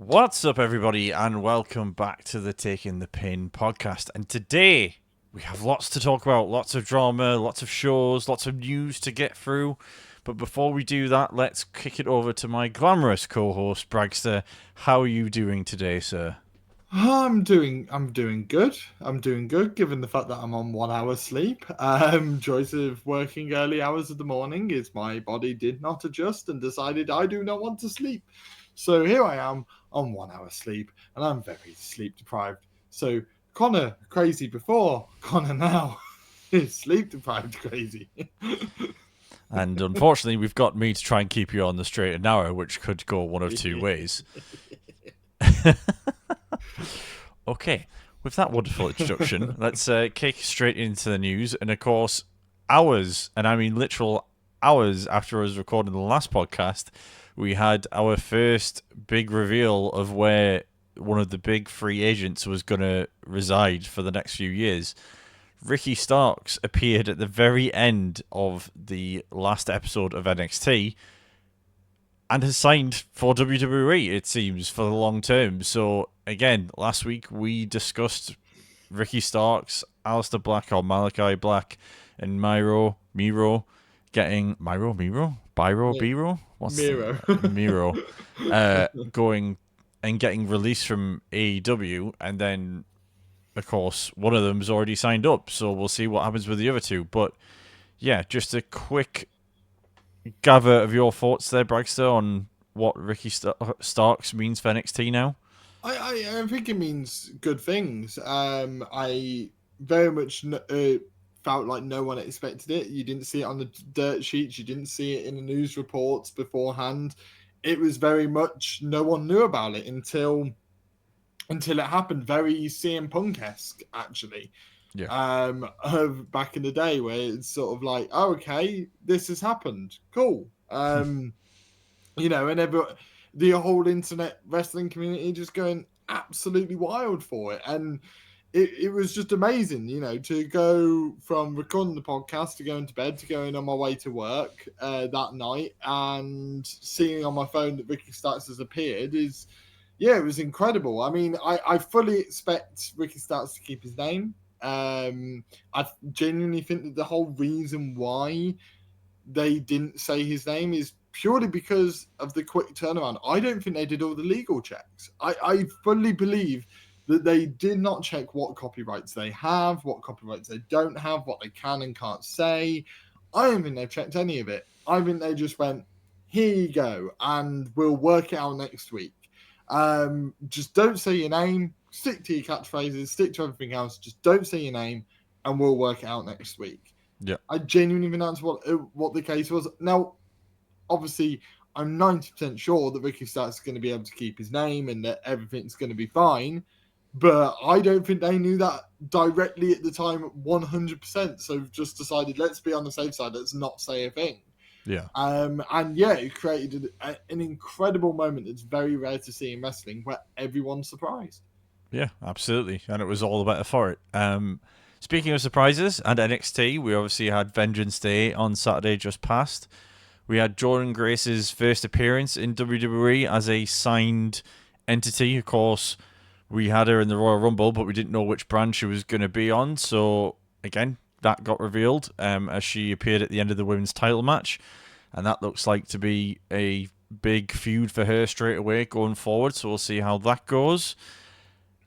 What's up, everybody, and welcome back to the Taking the Pin podcast. And today we have lots to talk about, lots of drama, lots of shows, lots of news to get through. But before we do that, let's kick it over to my glamorous co-host Bragster. How are you doing today, sir? I'm doing good. I'm doing good given the fact that I'm on 1 hour sleep. Choice of working early hours of the morning is my body did not adjust and decided I do not want to sleep. So here I am on 1 hour sleep and I'm very sleep deprived. So Connor crazy before, Connor now is sleep deprived crazy. And unfortunately, we've got me to try and keep you on the straight and narrow, which could go one of two ways. Okay, with that wonderful introduction, let's kick straight into the news. And of course, hours, and I mean literal hours after I was recording the last podcast, we had our first big reveal of where one of the big free agents was going to reside for the next few years. Ricky Starks appeared at the very end of the last episode of NXT and has signed for WWE, it seems, for the long term. So, again, last week we discussed Ricky Starks, Aleister Black or Malachi Black, and Miro getting... Biro? What's Miro. Miro. Going and getting released from AEW, and then, of course, one of them's already signed up, so we'll see what happens with the other two. But, yeah, just a quick gather of your thoughts there, Bragster, on what Ricky Starks means for NXT now. I think it means good things. I very much felt like no one expected it. You didn't see it on the dirt sheets. You didn't see it in the news reports beforehand. It was very much no one knew about it until it happened. Very CM Punk-esque, actually. Yeah. Of back in the day, where it's sort of like, oh, okay, this has happened. Cool. And the whole internet wrestling community just going absolutely wild for it. And it was just amazing, to go from recording the podcast to going to bed to going on my way to work that night and seeing on my phone that Ricky Starks has appeared it was incredible. I mean, I fully expect Ricky Starks to keep his name. I genuinely think that the whole reason why they didn't say his name is purely because of the quick turnaround. I don't think they did all the legal checks. I fully believe that they did not check what copyrights they have, what copyrights they don't have, what they can and can't say. I don't think they've checked any of it. I think they just went, here you go, and we'll work it out next week. Just don't say your name, stick to your catchphrases, stick to everything else, just don't say your name, and we'll work it out next week. Yeah. I genuinely think that's what the case was. Now, obviously, I'm 90% sure that Ricky Starks is going to be able to keep his name and that everything's going to be fine. But I don't think they knew that directly at the time 100%. So just decided, let's be on the safe side. Let's not say a thing. Yeah. It created an incredible moment that's very rare to see in wrestling where everyone's surprised. Yeah, absolutely. And it was all the better for it. Speaking of surprises and NXT, we obviously had Vengeance Day on Saturday just past. We had Jordan Grace's first appearance in WWE as a signed entity. Of course, we had her in the Royal Rumble, but we didn't know which brand she was going to be on. So, again, that got revealed as she appeared at the end of the women's title match. And that looks like to be a big feud for her straight away going forward. So we'll see how that goes.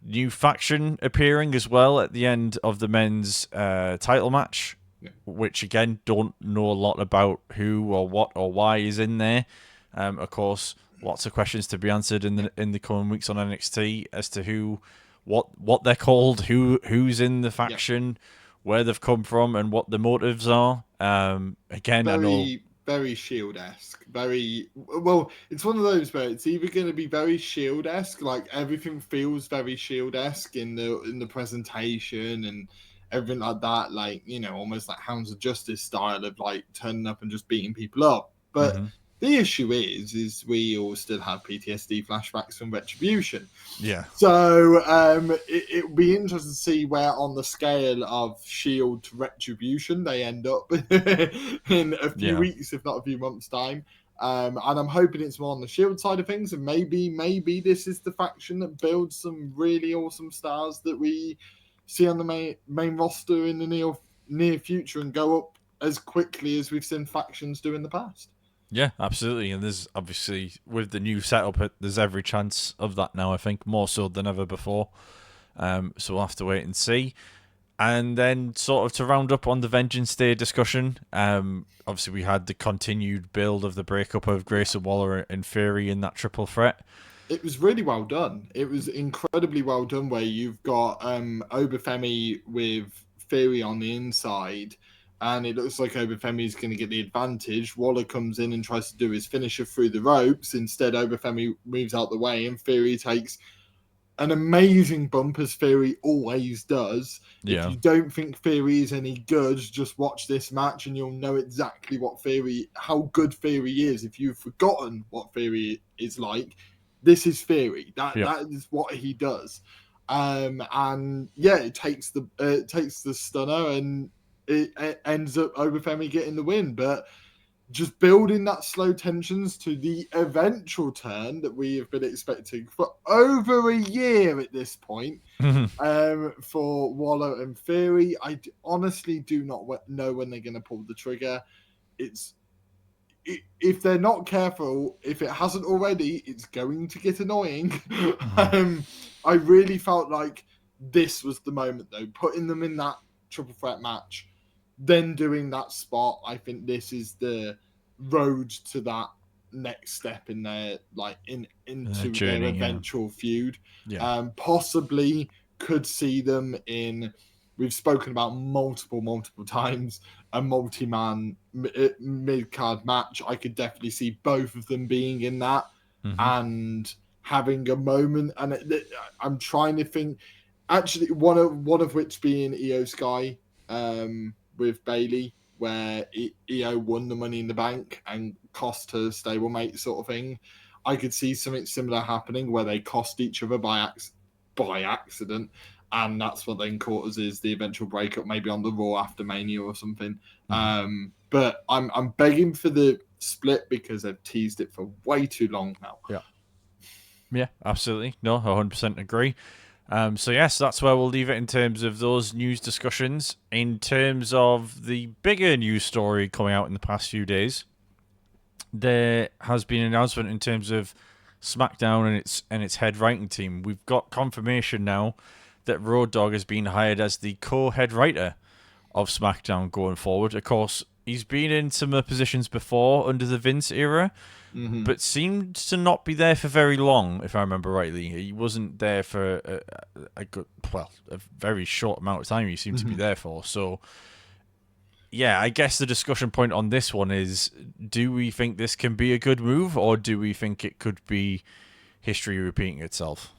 New faction appearing as well at the end of the men's title match, which again don't know a lot about who or what or why is in there. Of course, lots of questions to be answered in the coming weeks on NXT as to what they're called, who's in the faction, where they've come from, and what the motives are. Again, I know. Very Shield-esque. Well, it's one of those where it's either going to be very Shield-esque, like everything feels very Shield-esque in the presentation and everything like that, like, almost like Hounds of Justice style of like turning up and just beating people up. But the issue is we all still have PTSD flashbacks from Retribution. Yeah. So it'll be interesting to see where on the scale of Shield to Retribution they end up in a few weeks, if not a few months' time. And I'm hoping it's more on the Shield side of things, and maybe this is the faction that builds some really awesome stars that we see on the main roster in the near future and go up as quickly as we've seen factions do in the past. Yeah, absolutely. And there's obviously, with the new setup, there's every chance of that now, I think, more so than ever before. So we'll have to wait and see. And then, sort of to round up on the Vengeance Day discussion, obviously we had the continued build of the breakup of Grayson Waller and Fury in that triple threat. It was really well done. It was incredibly well done, where you've got Obafemi with Fury on the inside, and it looks like Obafemi is going to get the advantage. Waller comes in and tries to do his finisher through the ropes. Instead, Obafemi moves out the way, and Fury takes an amazing bump, as Fury always does. Yeah. If you don't think Fury is any good, just watch this match and you'll know exactly how good Fury is. If you've forgotten what Fury is like, this is Fury. That is what he does. And yeah, it takes the stunner, and it ends up Obafemi getting the win. But just building that slow tensions to the eventual turn that we have been expecting for over a year at this point, for Waller and Fury. I honestly do not know when they're going to pull the trigger. If they're not careful, if it hasn't already, it's going to get annoying. I really felt like this was the moment, though, putting them in that triple threat match, then doing that spot. I think this is the road to that next step in their into journey, their eventual feud. Yeah. Possibly could see them in. We've spoken about multiple times a multi-man mid-card match. I could definitely see both of them being in that and having a moment. And I'm trying to think. Actually, one of which being Io Sky with Bailey, where Io won the Money in the Bank and cost her stablemate, sort of thing. I could see something similar happening where they cost each other by accident, and that's what then causes is the eventual breakup, maybe on the Raw after Mania or something. But I'm begging for the split because they've teased it for way too long now. Yeah, absolutely. No, 100% agree. So yes, that's where we'll leave it in terms of those news discussions. In terms of the bigger news story coming out in the past few days, there has been an announcement in terms of SmackDown and its head writing team. We've got confirmation now that Road Dogg has been hired as the co-head writer of SmackDown going forward. Of course, he's been in similar positions before under the Vince era, but seemed to not be there for very long, if I remember rightly. He wasn't there for a very short amount of time he seemed to be there for. So, yeah, I guess the discussion point on this one is, do we think this can be a good move, or do we think it could be history repeating itself?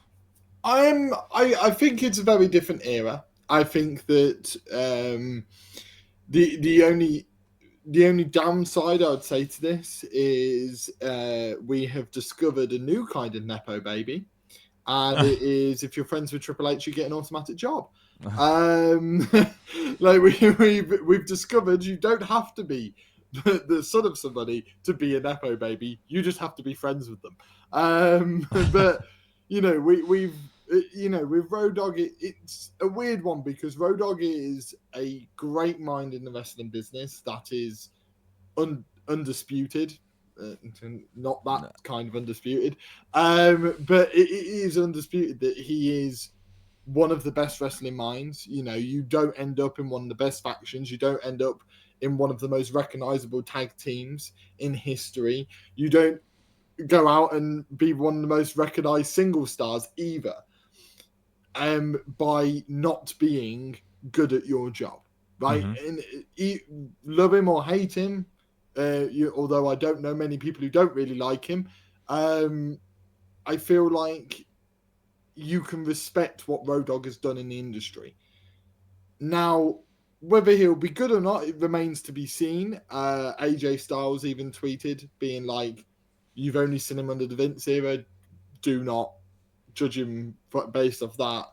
I think it's a very different era. I think that the only downside I would say to this is we have discovered a new kind of nepo baby, and it is, if you're friends with Triple H, you get an automatic job. Like we've discovered, you don't have to be the son of somebody to be a nepo baby. You just have to be friends with them. But with Road Dogg, it's a weird one because Road Dogg is a great mind in the wrestling business that is undisputed. Not that kind of undisputed. But it is undisputed that he is one of the best wrestling minds. You don't end up in one of the best factions. You don't end up in one of the most recognizable tag teams in history. You don't go out and be one of the most recognized single stars either, by not being good at your job, right? And love him or hate him, although I don't know many people who don't really like him, I feel like you can respect what Road Dogg has done in the industry. Now, whether he'll be good or not, it remains to be seen. AJ Styles even tweeted, being like, you've only seen him under the Vince era, do not judge him based off that.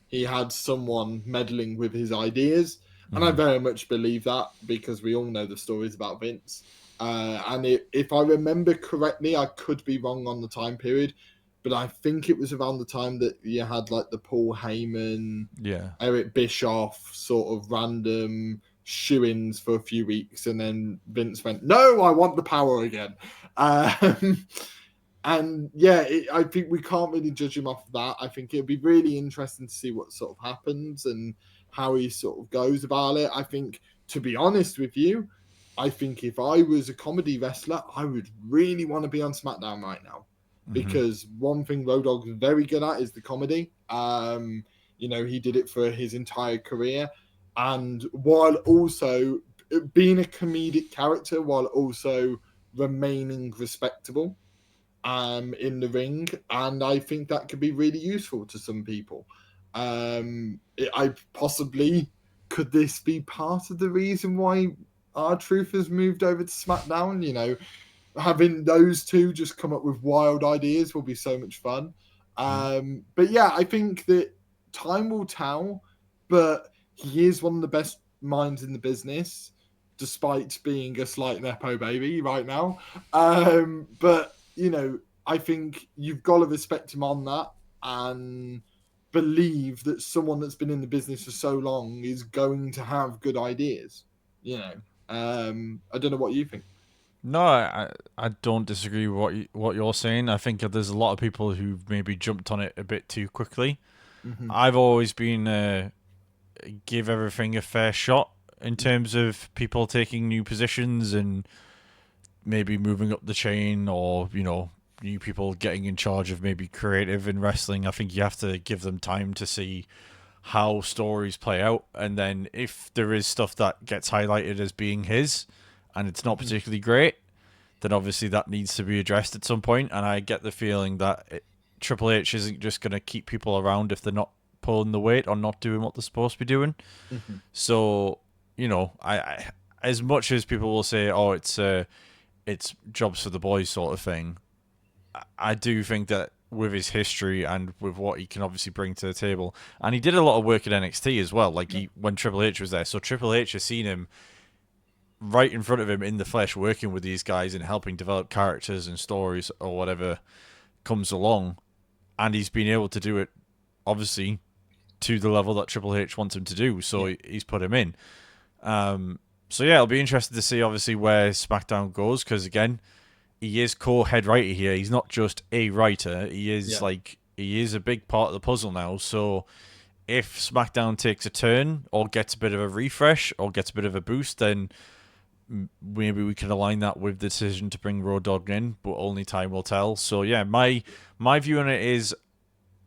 He had someone meddling with his ideas, and I very much believe that, because we all know the stories about Vince. And if I remember correctly, I could be wrong on the time period, but I think it was around the time that you had like the Paul Heyman, Eric Bischoff sort of random shoo-ins for a few weeks, and then Vince went, "No, I want the power again." And yeah, I think we can't really judge him off of that. I think it'd be really interesting to see what sort of happens and how he sort of goes about it. I think, to be honest with you, I think if I was a comedy wrestler, I would really want to be on SmackDown right now. Because one thing Road Dogg is very good at is the comedy. He did it for his entire career. And while also being a comedic character, while also remaining respectable in the ring, and I think that could be really useful to some people. I possibly could this be part of the reason why R-Truth has moved over to SmackDown? Having those two just come up with wild ideas will be so much fun. But yeah, I think that time will tell, but he is one of the best minds in the business, despite being a slight Nepo baby right now. But I think you've got to respect him on that and believe that someone that's been in the business for so long is going to have good ideas. I don't know what you think. No, I don't disagree with what you're saying. I think there's a lot of people who've maybe jumped on it a bit too quickly. I've always been give everything a fair shot in terms of people taking new positions and maybe moving up the chain, or new people getting in charge of maybe creative in wrestling. I think you have to give them time to see how stories play out, and then if there is stuff that gets highlighted as being his and it's not particularly great, then obviously that needs to be addressed at some point. And I get the feeling that Triple H isn't just going to keep people around if they're not pulling the weight or not doing what they're supposed to be doing. So I as much as people will say, oh, it's jobs for the boys sort of thing, I do think that with his history and with what he can obviously bring to the table, and he did a lot of work at NXT as well, when Triple H was there. So Triple H has seen him right in front of him in the flesh, working with these guys and helping develop characters and stories or whatever comes along, and he's been able to do it obviously to the level that Triple H wants him to do. So he's put him in. So yeah, it'll be interesting to see obviously where SmackDown goes, because again, he is co-head writer here. He's not just a writer. He is he is a big part of the puzzle now. So if SmackDown takes a turn or gets a bit of a refresh or gets a bit of a boost, then maybe we can align that with the decision to bring Road Dogg in, but only time will tell. So yeah, my view on it is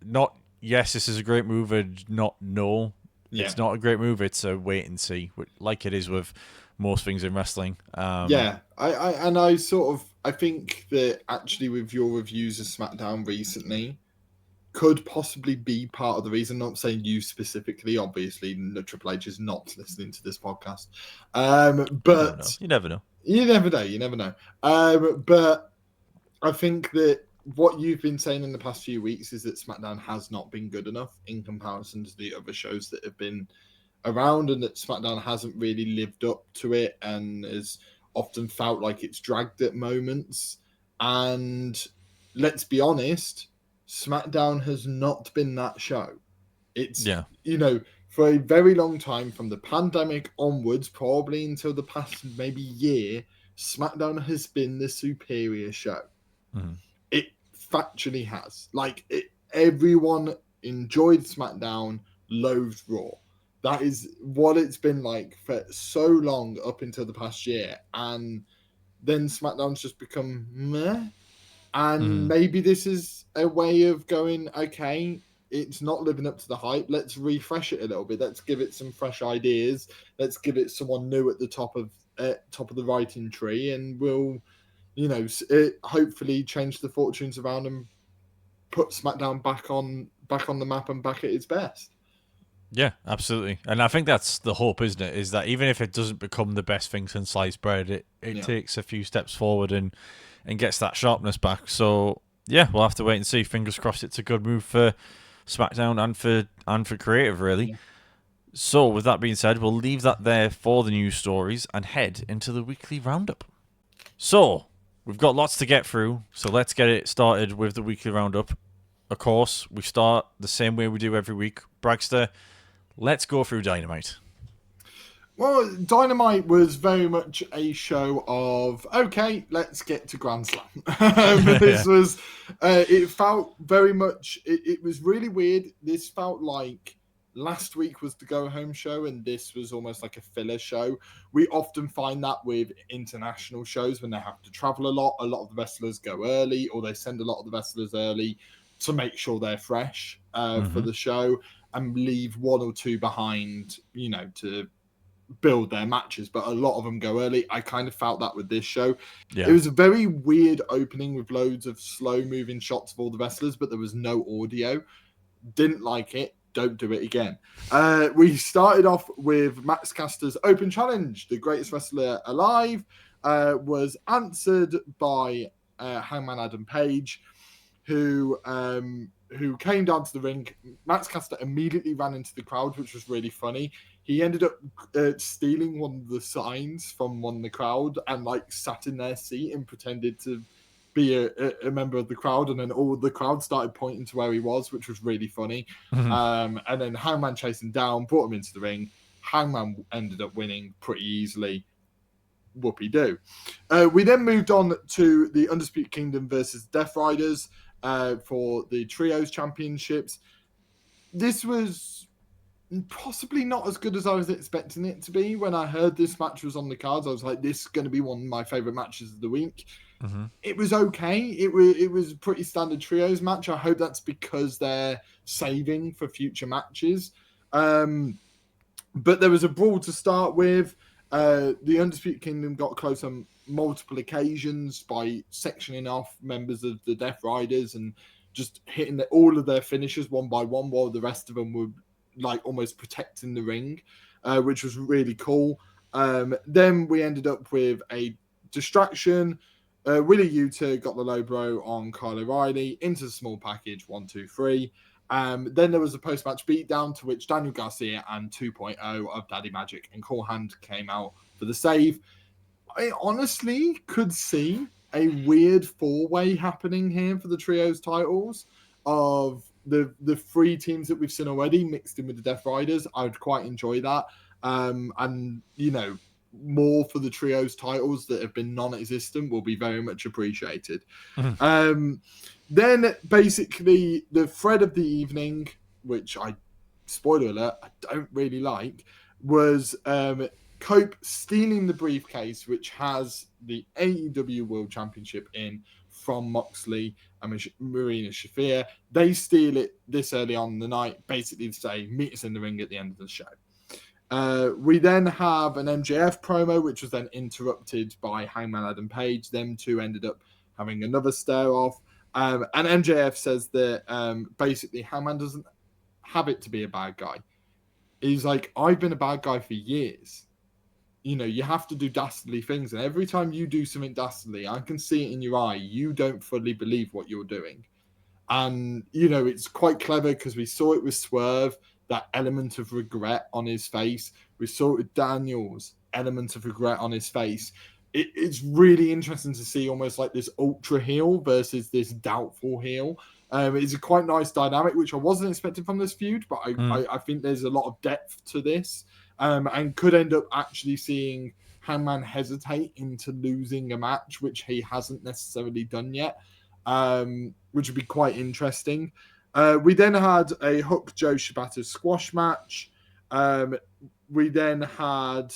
not yes, this is a great move, and not no. It's not a great move. It's a wait and see, like it is with most things in wrestling. I think that actually with your reviews of SmackDown recently could possibly be part of the reason. Not saying you specifically, obviously, Triple H is not listening to this podcast. But you never know. You never know. But I think that what you've been saying in the past few weeks is that SmackDown has not been good enough in comparison to the other shows that have been around, and that SmackDown hasn't really lived up to it and has often felt like it's dragged at moments. And let's be honest, SmackDown has not been that show. It's, for a very long time, from the pandemic onwards, probably until the past maybe year, SmackDown has been the superior show. It factually has. Everyone enjoyed SmackDown, loathed Raw. That is what it's been like for so long up until the past year. And then SmackDown's just become meh. And maybe this is a way of going, okay, it's not living up to the hype. Let's refresh it a little bit. Let's give it some fresh ideas. Let's give it someone new at the top of the writing tree, and we'll, hopefully change the fortunes around and put SmackDown back on the map and back at its best. Yeah, absolutely. And I think that's the hope, isn't it? Is that even if it doesn't become the best thing since sliced bread, it takes a few steps forward and gets that sharpness back. So yeah, we'll have to wait and see. Fingers crossed it's a good move for SmackDown and for creative, really. Yeah. So with that being said, we'll leave that there for the news stories and head into the weekly roundup. So, we've got lots to get through, so let's get it started with the weekly roundup. Of course, we start the same way we do every week. Bragster, let's go through Dynamite. Well, Dynamite was very much a show of, okay, let's get to Grand Slam. This was, it felt very much, it was really weird. This felt like last week was the go-home show, and this was almost like a filler show. We often find that with international shows when they have to travel a lot of the wrestlers go early, or they send a lot of the wrestlers early to make sure they're fresh for the show, and leave one or two behind, to build their matches, but a lot of them go early. I kind of felt that with this show. It was a very weird opening with loads of slow moving shots of all the wrestlers, but there was no audio. Didn't like it. Don't do it again. We started off with Max Caster's open challenge. The greatest wrestler alive was answered by Hangman Adam Page, who came down to the ring. Max Caster immediately ran into the crowd, which was really funny. He ended up stealing one of the signs from one of the crowd and sat in their seat and pretended to be a member of the crowd. And then all the crowd started pointing to where he was, which was really funny. And then Hangman chased him down, brought him into the ring. Hangman ended up winning pretty easily. Whoopie-doo. We then moved on to the Undisputed Kingdom versus Death Riders for the Trios Championships. This was possibly not as good as I was expecting it to be. When I heard this match was on the cards, I was like, this is going to be one of my favorite matches of the week. It was okay. It was a pretty standard trios match. I hope that's because they're saving for future matches. But there was a brawl to start with. The Undisputed Kingdom got close on multiple occasions by sectioning off members of the Death Riders and just hitting all of their finishes one by one, while the rest of them were almost protecting the ring, which was really cool. Then we ended up with a distraction. Willie Yuta got the low blow on Kyle O'Reilly into the small package, 1, 2, 3. Then there was a post-match beatdown to which Daniel Garcia and 2.0 of Daddy Magic and Cool Hand came out for the save. I honestly could see a weird four-way happening here for the trios titles of the three teams that we've seen already mixed in with the Death Riders. I would quite enjoy that. And, more for the trios titles that have been non-existent will be very much appreciated. Then basically the thread of the evening, which spoiler alert, I don't really like, was Cope stealing the briefcase, which has the AEW World Championship from Moxley and Marina Shafir. They steal it this early on in the night, basically to say, meet us in the ring at the end of the show. We then have an MJF promo, which was then interrupted by Hangman Adam Page. Them two ended up having another stare off. And MJF says that basically Hangman doesn't have it to be a bad guy. He's like, I've been a bad guy for years. You have to do dastardly things. And every time you do something dastardly, I can see it in your eye. You don't fully believe what you're doing. And, it's quite clever because we saw it with Swerve, that element of regret on his face. We saw it with Daniel's element of regret on his face. It's really interesting to see almost like this ultra heel versus this doubtful heel. It's a quite nice dynamic, which I wasn't expecting from this feud, but I think there's a lot of depth to this. And could end up actually seeing Hangman hesitate into losing a match, which he hasn't necessarily done yet, which would be quite interesting. We then had a Hook Joe Shibata squash match. We then had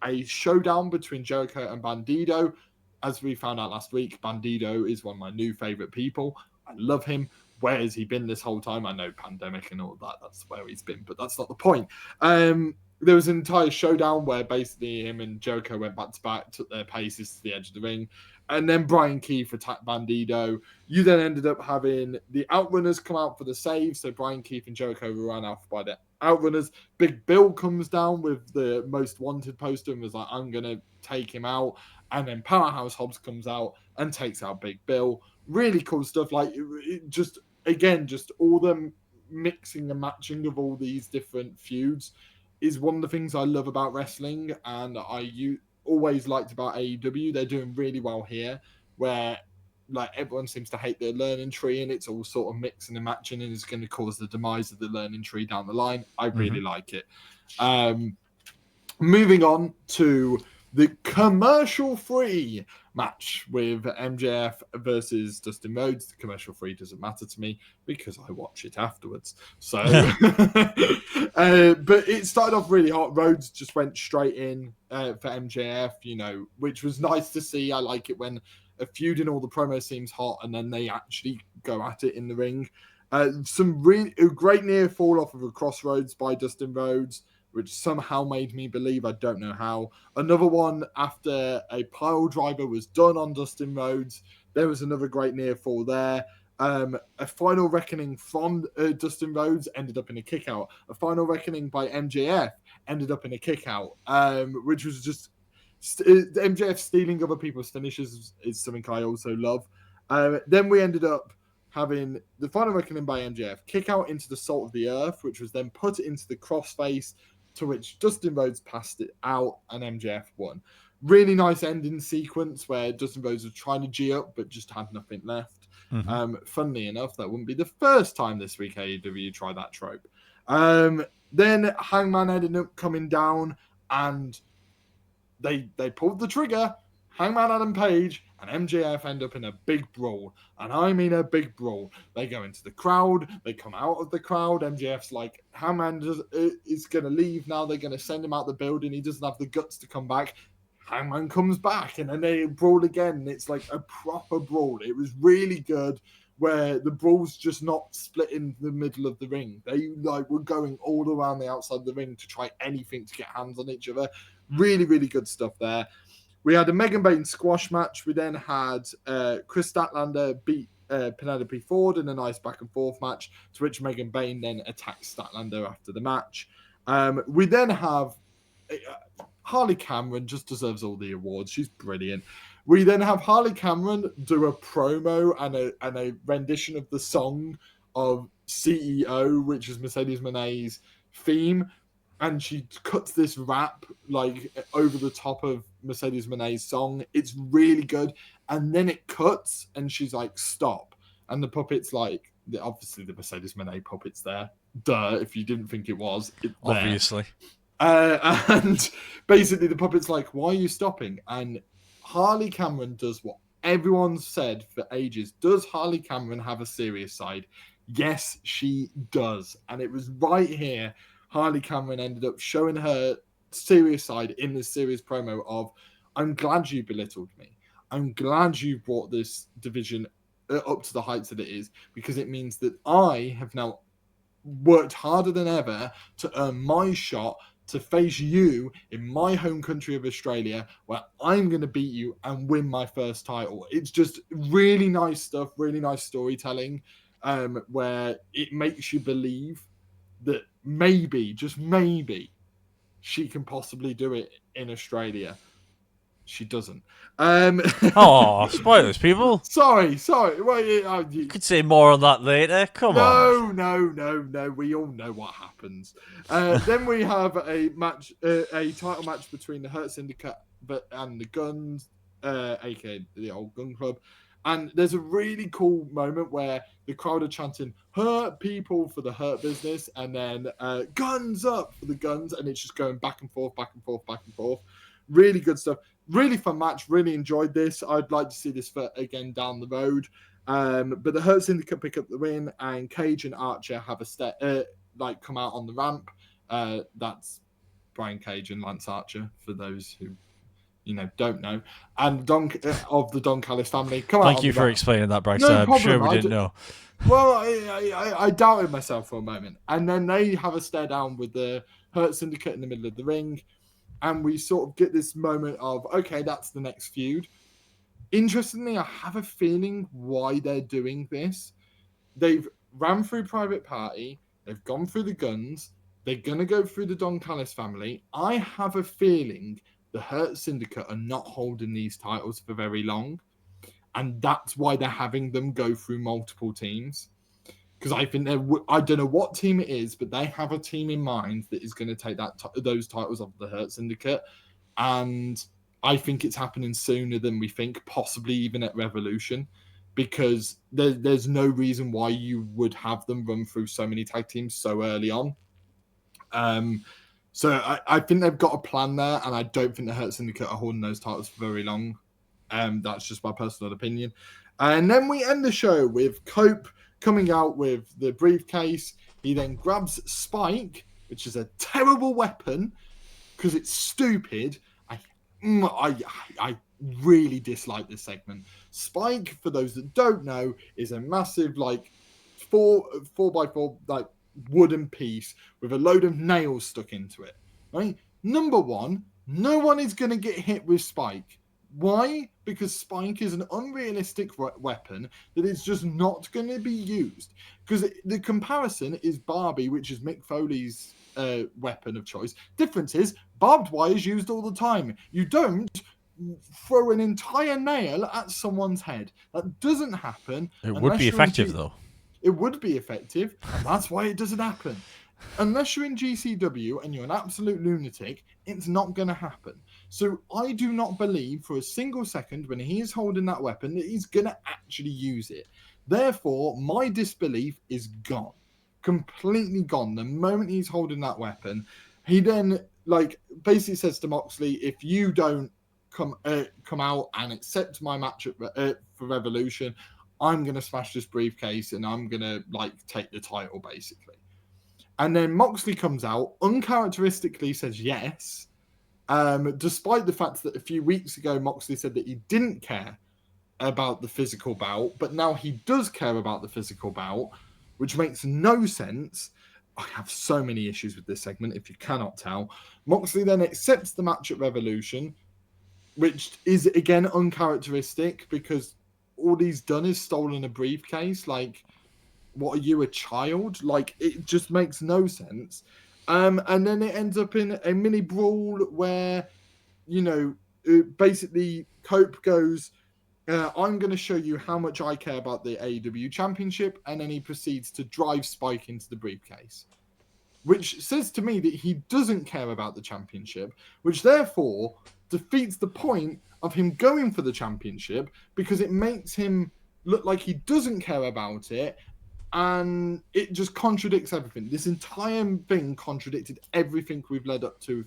a showdown between Jericho and Bandido. As we found out last week, Bandido is one of my new favorite people. I love him. Where has he been this whole time? I know pandemic and all that. That's where he's been, but that's not the point. There was an entire showdown where basically him and Jericho went back to back, took their paces to the edge of the ring. And then Brian Keefe attacked Bandido. You then ended up having the Outrunners come out for the save. So Brian Keefe and Jericho were run off by the Outrunners. Big Bill comes down with the most wanted poster and was like, I'm going to take him out. And then Powerhouse Hobbs comes out and takes out Big Bill. Really cool stuff. Just all the mixing and matching of all these different feuds is one of the things I love about wrestling. And always liked about AEW. They're doing really well here, where like everyone seems to hate their learning tree, and it's all sort of mixing and matching, and is going to cause the demise of the learning tree down the line. I really like it. Moving on to the commercial-free match with MJF versus Dustin Rhodes. The commercial-free doesn't matter to me because I watch it afterwards. So, but it started off really hot. Rhodes just went straight in for MJF, you know, which was nice to see. I like it when a feud in all the promo seems hot and then they actually go at it in the ring. Some really great near fall off of a crossroads by Dustin Rhodes, which somehow made me believe, I don't know how. Another one after a pile driver was done on Dustin Rhodes. There was another great near fall there. A final reckoning from Dustin Rhodes ended up in a kick out. A final reckoning by MJF ended up in a kick out, which was just MJF stealing other people's finishes is something I also love. Then we ended up having the final reckoning by MJF, kick out into the salt of the earth, which was then put into the crossface, to which Dustin Rhodes passed it out and MJF won. Really nice ending sequence where Dustin Rhodes was trying to G up but just had nothing left. Funnily enough, that wouldn't be the first time this week AEW tried that trope. Then Hangman ended up coming down and they pulled the trigger. Hangman Adam Page and MJF end up in a big brawl. And I mean a big brawl. They go into the crowd. They come out of the crowd. MJF's like, Hangman is going to leave now. They're going to send him out the building. He doesn't have the guts to come back. Hangman comes back and then they brawl again. It's like a proper brawl. It was really good where the brawl's just not split in the middle of the ring. They like were going all around the outside of the ring to try anything to get hands on each other. Really, really good stuff there. We had a Megan Bain squash match. We then had Chris Statlander beat Penelope Ford in a nice back and forth match, to which Megan Bain then attacked Statlander after the match. We then have Harley Cameron just deserves all the awards. She's brilliant. We then have Harley Cameron do a promo and a rendition of the song of CEO, which is Mercedes Moné's theme. And she cuts this rap like over the top of Mercedes Moné's song. It's really good. And then it cuts and she's like, stop. And the puppet's like, obviously the Mercedes Moné puppet's there. Duh, if you didn't think it was. It's obviously. And basically the puppet's like, why are you stopping? And Harley Cameron does what everyone's said for ages. Does Harley Cameron have a serious side? Yes, she does. And it was right here. Harley Cameron ended up showing her serious side in this serious promo of, I'm glad you belittled me. I'm glad you brought this division up to the heights that it is, because it means that I have now worked harder than ever to earn my shot to face you in my home country of Australia, where I'm going to beat you and win my first title. It's just really nice stuff, really nice storytelling, where it makes you believe that maybe, just maybe, she can possibly do it in Australia. She doesn't. Oh, spoilers, people. Sorry. Well, you could say more on that later. Come on. No. We all know what happens. Then we have a match, a title match between the Hurt Syndicate and the Guns, aka the Old Gun Club. And there's a really cool moment where the crowd are chanting "Hurt People" for the Hurt Business, and then "Guns Up" for the Guns, and it's just going back and forth. Really good stuff. Really fun match. Really enjoyed this. I'd like to see this again down the road. But the Hurt Syndicate pick up the win, and Cage and Archer have a come out on the ramp. That's Brian Cage and Lance Archer, for those who don't know. And of the Don Callis family. Thank you for explaining that, Bragster. I'm sure we didn't know. Well, I doubted myself for a moment. And then they have a stare down with the Hurt Syndicate in the middle of the ring. And we sort of get this moment of, okay, that's the next feud. Interestingly, I have a feeling why they're doing this. They've ran through Private Party. They've gone through the Guns. They're going to go through the Don Callis family. I have a feeling the Hurt Syndicate are not holding these titles for very long. And that's why they're having them go through multiple teams. Because I think I don't know what team it is, but they have a team in mind that is going to take those titles off the Hurt Syndicate. And I think it's happening sooner than we think, possibly even at Revolution, because there's no reason why you would have them run through so many tag teams so early on. So I think they've got a plan there, and I don't think the Hurt Syndicate are holding those titles for very long. That's just my personal opinion. And then we end the show with Cope coming out with the briefcase. He then grabs Spike, which is a terrible weapon because it's stupid. I really dislike this segment. Spike, for those that don't know, is a massive like four by four like wooden piece with a load of nails stuck into it. Right? Number one, no one is going to get hit with Spike. Why? Because Spike is an unrealistic weapon that is just not going to be used. Because the comparison is Barbie, which is Mick Foley's weapon of choice. Difference is barbed wire is used all the time. You don't throw an entire nail at someone's head. That doesn't happen. It would be effective, though. It would be effective, and that's why it doesn't happen. Unless you're in GCW and you're an absolute lunatic, it's not going to happen. So I do not believe for a single second when he is holding that weapon that he's going to actually use it. Therefore, my disbelief is gone. Completely gone. The moment he's holding that weapon, he then basically says to Moxley, if you don't come out and accept my match for Revolution, I'm going to smash this briefcase and I'm going to take the title, basically. And then Moxley comes out, uncharacteristically says yes, despite the fact that a few weeks ago Moxley said that he didn't care about the physical bout, but now he does care about the physical bout, which makes no sense. I have so many issues with this segment, if you cannot tell. Moxley then accepts the match at Revolution, which is, again, uncharacteristic because all he's done is stolen a briefcase. What are you, a child? It just makes no sense. And then it ends up in a mini brawl where, basically Cope goes, I'm going to show you how much I care about the AEW Championship. And then he proceeds to drive Spike into the briefcase, which says to me that he doesn't care about the championship, which therefore defeats the point of him going for the championship because it makes him look like he doesn't care about it. And it just contradicts everything. This entire thing contradicted everything we've led up to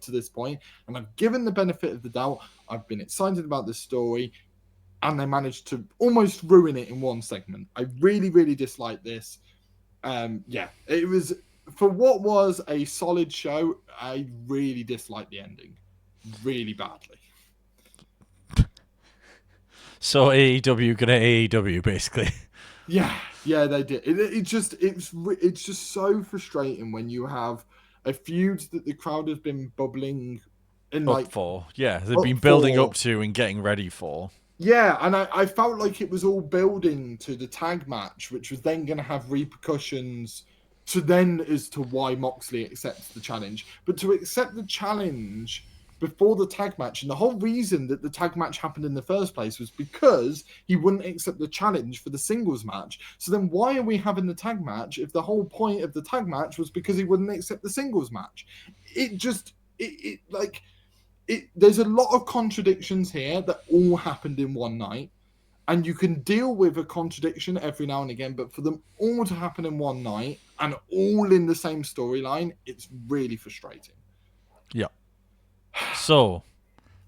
this point. And I've given the benefit of the doubt. I've been excited about this story. And they managed to almost ruin it in one segment. I really, really dislike this. It was, for what was a solid show, I really disliked the ending. Really badly. So AEW gonna AEW, basically. Yeah, they did. It's just so frustrating when you have a feud that the crowd has been bubbling in up for. Yeah, they've been building up to and getting ready for. Yeah, and I felt like it was all building to the tag match, which was then going to have repercussions as to why Moxley accepts the challenge. But to accept the challenge before the tag match, and the whole reason that the tag match happened in the first place was because he wouldn't accept the challenge for the singles match. So then why are we having the tag match if the whole point of the tag match was because he wouldn't accept the singles match? There's a lot of contradictions here that all happened in one night, and you can deal with a contradiction every now and again, but for them all to happen in one night and all in the same storyline, it's really frustrating. Yeah. So,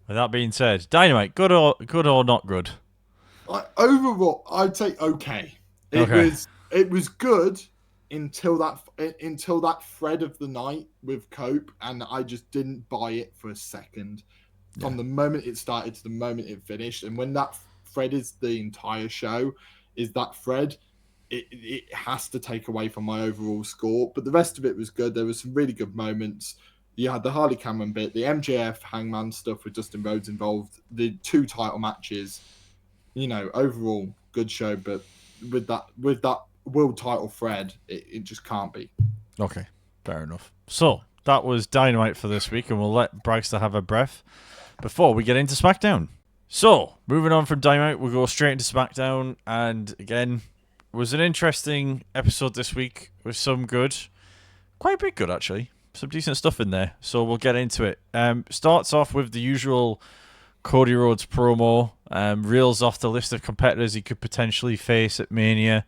with that being said, Dynamite, good or not good? Overall, I'd say okay. It was good until that thread of the night with Cope, and I just didn't buy it for a second. From the moment it started to the moment it finished, and when that thread is the entire show, is that thread, it has to take away from my overall score. But the rest of it was good. There were some really good moments. You had the Harley Cameron bit, the MJF Hangman stuff with Dustin Rhodes involved, the 2 title matches. Overall good show, but with that world title thread, it just can't be. Okay, fair enough. So that was Dynamite for this week, and we'll let Bragster have a breath before we get into SmackDown. So moving on from Dynamite, we'll go straight into SmackDown, and again, it was an interesting episode this week with some good, quite a bit good actually. Some decent stuff in there, so we'll get into it. Starts off with the usual Cody Rhodes promo, reels off the list of competitors he could potentially face at Mania,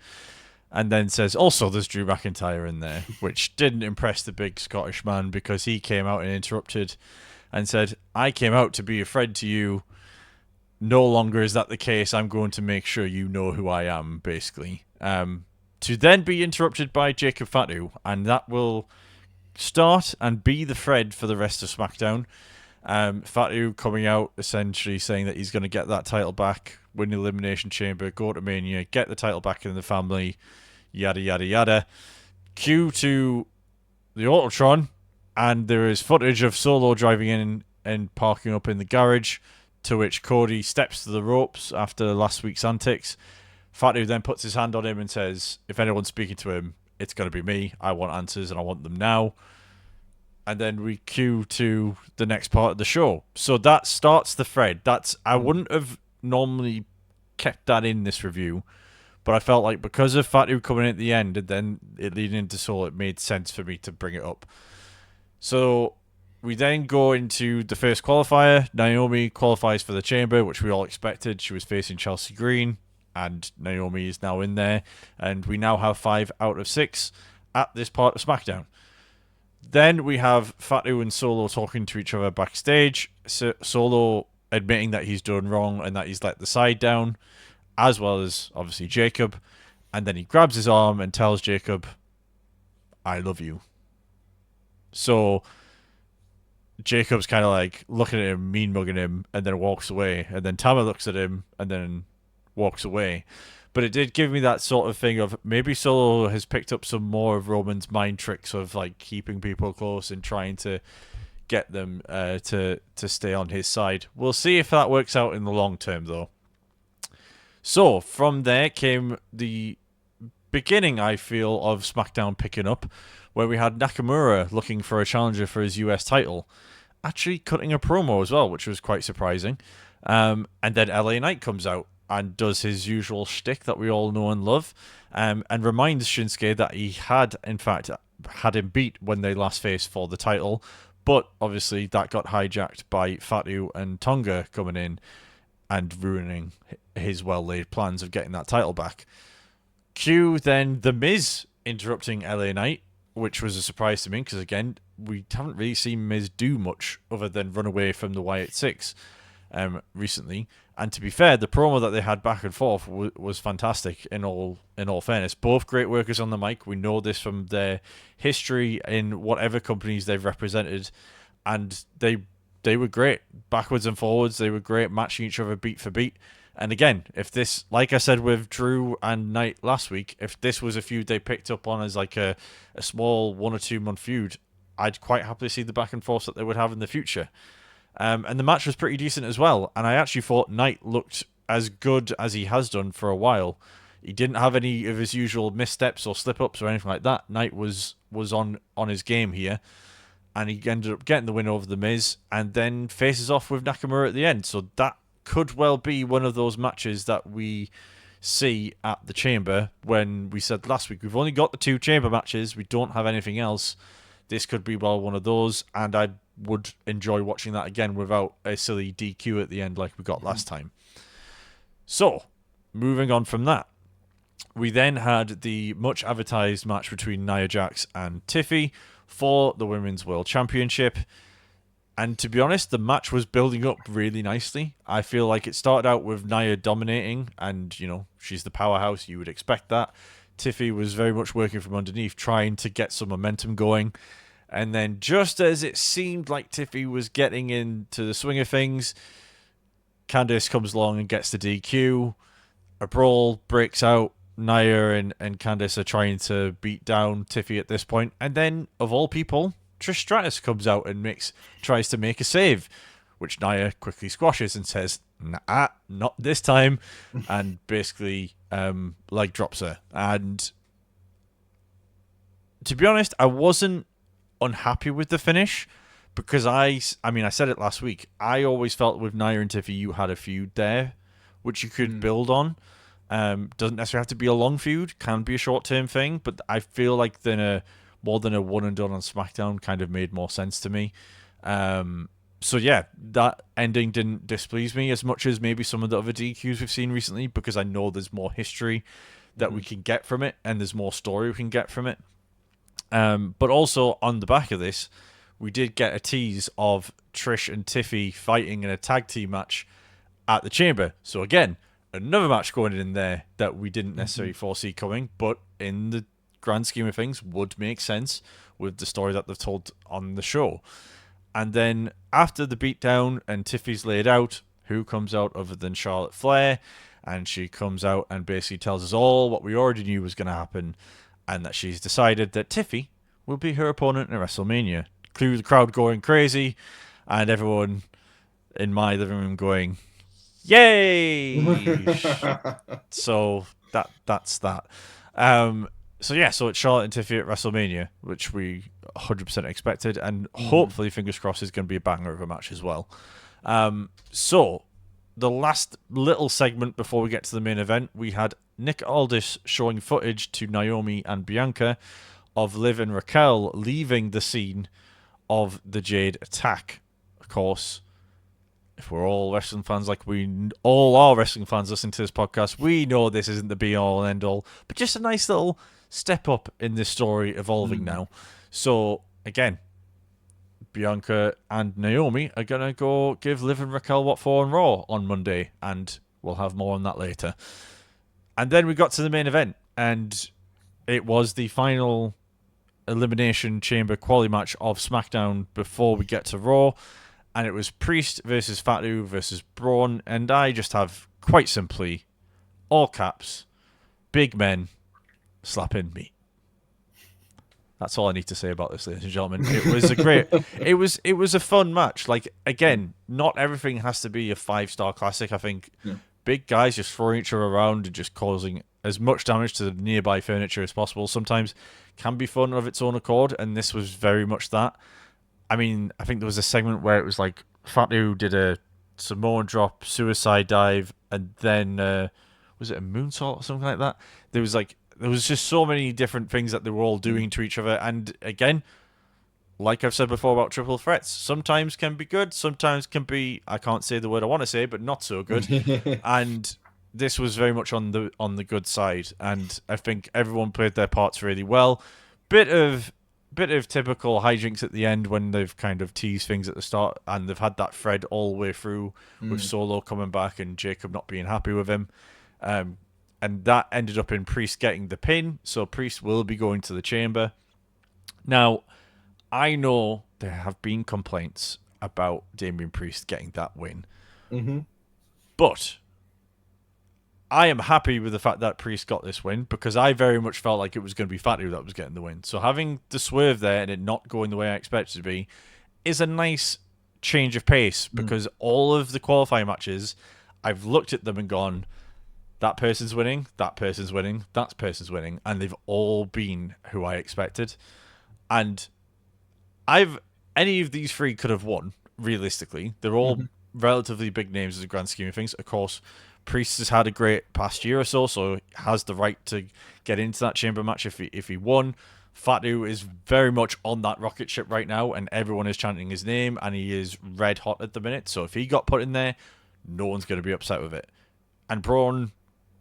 and then says, also, there's Drew McIntyre in there, which didn't impress the big Scottish man because he came out and interrupted and said, I came out to be a friend to you. No longer is that the case. I'm going to make sure you know who I am, basically. To then be interrupted by Jacob Fatu, and that will start and be the thread for the rest of SmackDown. Fatu coming out essentially saying that he's going to get that title back, win the Elimination Chamber, go to Mania, get the title back in the family, yada yada yada. Cue to the Autotron, and there is footage of Solo driving in and parking up in the garage, to which Cody steps to the ropes after last week's antics. Fatu then puts his hand on him and says, if anyone's speaking to him, it's going to be me. I want answers and I want them now. And then we cue to the next part of the show. So that starts the thread. I wouldn't have normally kept that in this review, but I felt like because of Fatu coming in at the end and then it leading into Solo, it made sense for me to bring it up. So we then go into the first qualifier. Naomi qualifies for the Chamber, which we all expected. She was facing Chelsea Green, and Naomi is now in there. And we now have 5 out of 6 at this part of SmackDown. Then we have Fatu and Solo talking to each other backstage. Solo admitting that he's done wrong and that he's let the side down, as well as, obviously, Jacob. And then he grabs his arm and tells Jacob, I love you. So Jacob's kind of like looking at him, mean mugging him, and then walks away. And then Tama looks at him and then walks away. But it did give me that sort of thing of maybe Solo has picked up some more of Roman's mind tricks of like keeping people close and trying to get them to stay on his side. We'll see if that works out in the long term, though. So from there came the beginning, I feel, of SmackDown picking up, where we had Nakamura looking for a challenger for his US title, actually cutting a promo as well, which was quite surprising. And then LA Knight comes out and does his usual shtick that we all know and love, and reminds Shinsuke that he had, in fact, had him beat when they last faced for the title, but obviously that got hijacked by Fatu and Tonga coming in and ruining his well-laid plans of getting that title back. Cue then The Miz interrupting LA Knight, which was a surprise to me because, again, we haven't really seen Miz do much other than run away from the Wyatt Six recently. And to be fair, the promo that they had back and forth was fantastic in all fairness. Both great workers on the mic. We know this from their history in whatever companies they've represented. And they were great. Backwards and forwards, they were great, matching each other beat for beat. And again, if this, like I said with Drew and Knight last week, if this was a feud they picked up on as like a small 1 or 2 month feud, I'd quite happily see the back and forth that they would have in the future. And the match was pretty decent as well. And I actually thought Knight looked as good as he has done for a while. He didn't have any of his usual missteps or slip-ups or anything like that. Knight was on his game here. And he ended up getting the win over The Miz and then faces off with Nakamura at the end. So that could well be one of those matches that we see at the Chamber. When we said last week, we've only got the 2 Chamber matches. We don't have anything else. This could be well one of those. And I would enjoy watching that again without a silly DQ at the end like we got last time. So, moving on from that, we then had the much advertised match between Nia Jax and Tiffy for the Women's World Championship. And to be honest, the match was building up really nicely. I feel like it started out with Nia dominating, and, you know, she's the powerhouse, you would expect that. Tiffy was very much working from underneath, trying to get some momentum going. And then just as it seemed like Tiffy was getting into the swing of things, Candice comes along and gets the DQ. A brawl breaks out. Nia and Candice are trying to beat down Tiffy at this point. And then, of all people, Trish Stratus comes out and tries to make a save, which Nia quickly squashes and says, nah, not this time, and basically leg drops her. And to be honest, I wasn't unhappy with the finish because I said it last week. I always felt with Nia and Tiffy you had a feud there which you could build on. Doesn't necessarily have to be a long feud, can be a short-term thing, but I feel like more than a one and done on SmackDown kind of made more sense to me. So yeah, that ending didn't displease me as much as maybe some of the other DQs we've seen recently, because I know there's more history that we can get from it, and there's more story we can get from it. But also on the back of this, we did get a tease of Trish and Tiffy fighting in a tag team match at the Chamber. So again, another match going in there that we didn't necessarily foresee coming, but in the grand scheme of things would make sense with the story that they've told on the show. And then after the beatdown and Tiffy's laid out, who comes out other than Charlotte Flair? And she comes out and basically tells us all what we already knew was going to happen, and that she's decided that Tiffy will be her opponent in WrestleMania. Clue the crowd going crazy, and everyone in my living room going, "Yay!" So that's that. So yeah, so it's Charlotte and Tiffy at WrestleMania, which we 100% expected, and hopefully, fingers crossed, is going to be a banger of a match as well. So the last little segment before we get to the main event, we had Nick Aldis showing footage to Naomi and Bianca of Liv and Raquel leaving the scene of the Jade attack. Of course, if we're all wrestling fans, like we all are wrestling fans listening to this podcast, we know this isn't the be-all and end-all, but just a nice little step up in this story evolving now. So, again, Bianca and Naomi are going to go give Liv and Raquel what for on Raw on Monday, and we'll have more on that later. And then we got to the main event, and it was the final Elimination Chamber quality match of SmackDown before we get to Raw, and it was Priest versus Fatu versus Braun, and I just have, quite simply, all caps, big men slapping meat. That's all I need to say about this, ladies and gentlemen. It was a great, it was a fun match. Like, again, not everything has to be a 5-star classic. I think big guys just throwing each other around and just causing as much damage to the nearby furniture as possible sometimes can be fun of its own accord, and this was very much that. I mean, I think there was a segment where it was like Fatu did a Samoan drop, suicide dive, and then was it a moonsault or something like that? There was just so many different things that they were all doing to each other, and again, like I've said before about triple threats, sometimes can be good, sometimes can be, I can't say the word I want to say, but not so good. And this was very much on the good side, and I think everyone played their parts really well. Bit of typical hijinks at the end when they've kind of teased things at the start, and they've had that thread all the way through with Solo coming back and Jacob not being happy with him. And that ended up in Priest getting the pin, so Priest will be going to the Chamber. Now, I know there have been complaints about Damian Priest getting that win, but I am happy with the fact that Priest got this win, because I very much felt like it was going to be Fatu that was getting the win. So having the swerve there and it not going the way I expected it to be is a nice change of pace, because all of the qualifying matches, I've looked at them and gone, that person's winning, that person's winning, that person's winning, and they've all been who I expected. And any of these three could have won, realistically. They're all relatively big names in the grand scheme of things. Of course, Priest has had a great past year or so has the right to get into that Chamber match if he won. Fatu is very much on that rocket ship right now, and everyone is chanting his name, and he is red hot at the minute. So if he got put in there, no one's going to be upset with it. And Braun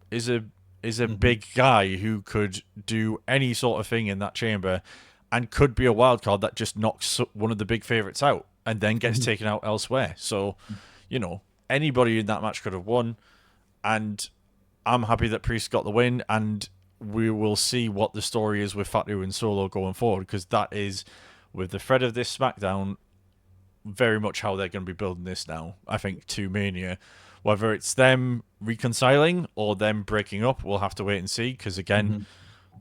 is a big guy who could do any sort of thing in that Chamber, and could be a wild card that just knocks one of the big favorites out and then gets taken out elsewhere. So, anybody in that match could have won, and I'm happy that Priest got the win, and we will see what the story is with Fatu and Solo going forward, because that is, with the thread of this SmackDown, very much how they're going to be building this now, I think, to Mania. Whether it's them reconciling or them breaking up, we'll have to wait and see, because again,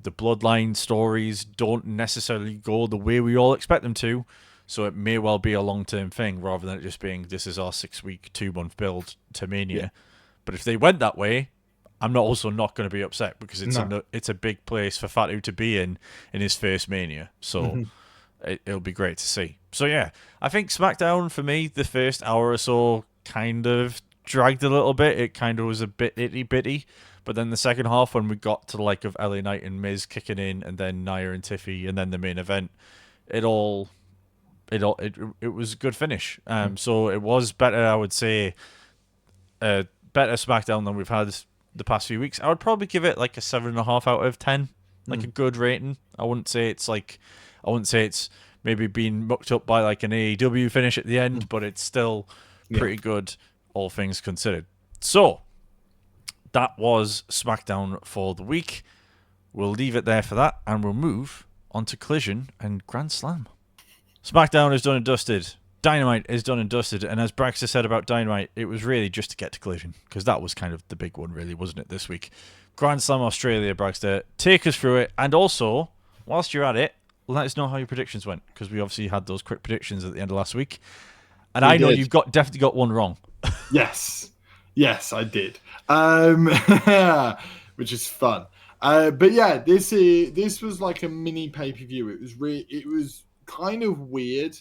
the bloodline stories don't necessarily go the way we all expect them to, so it may well be a long-term thing rather than it just being, this is our 6-week, 2-month build to Mania. Yeah. But if they went that way, I'm not going to be upset, because it's a big place for Fatu to be in his first Mania. So it'll be great to see. So yeah, I think SmackDown, for me, the first hour or so kind of dragged a little bit. It kind of was a bit itty-bitty. But then the second half, when we got to the like of LA Knight and Miz kicking in, and then Nia and Tiffy, and then the main event, it all it was a good finish. So it was better, I would say, better SmackDown than we've had the past few weeks. I would probably give it like a 7.5 out of 10, like a good rating. I wouldn't say it's maybe being mucked up by like an AEW finish at the end, but it's still pretty good, all things considered. So that was SmackDown for the week. We'll leave it there for that, and we'll move on to Collision and Grand Slam. SmackDown is done and dusted. Dynamite is done and dusted, and as Bragster said about Dynamite, it was really just to get to Collision, because that was kind of the big one, really, wasn't it, this week? Grand Slam Australia, Bragster, take us through it, and also, whilst you're at it, let us know how your predictions went, because we obviously had those quick predictions at the end of last week, and I know you've definitely got one wrong. Yes, I did, which is fun. But yeah, this was like a mini pay-per-view. It was kind of weird,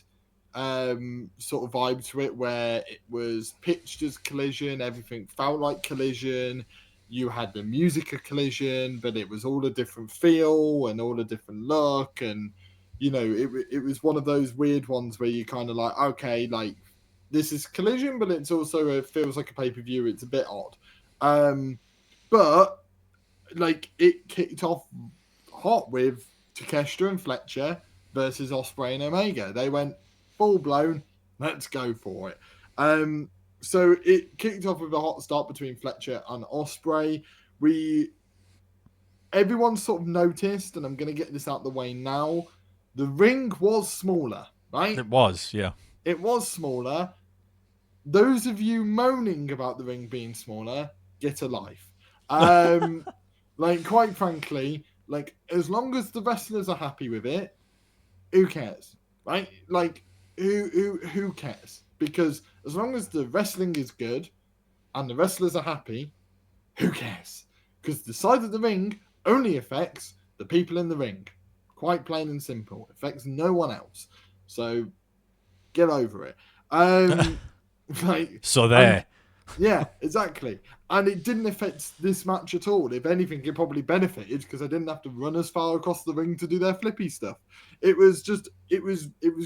sort of vibe to it, where it was pitched as Collision. Everything felt like Collision. You had the music of Collision, but it was all a different feel and all a different look. And, you know, it was one of those weird ones where you kind of like, okay, like, this is Collision, but it's also, it feels like a pay-per-view. It's a bit odd. But, like, it kicked off hot with Takeshita and Fletcher versus Ospreay and Omega. They went full-blown, let's go for it. So it kicked off with a hot start between Fletcher and Ospreay. Everyone sort of noticed, and I'm going to get this out the way now, the ring was smaller, right? It was, yeah. It was smaller. Those of you moaning about the ring being smaller, get a life. Like, quite frankly, like, as long as the wrestlers are happy with it, who cares, right? Like, who cares? Because as long as the wrestling is good and the wrestlers are happy, who cares? Because the size of the ring only affects the people in the ring. Quite plain and simple. It affects no one else. So get over it. So there. Yeah, exactly. And it didn't affect this match at all. If anything, it probably benefited because I didn't have to run as far across the ring to do their flippy stuff. It was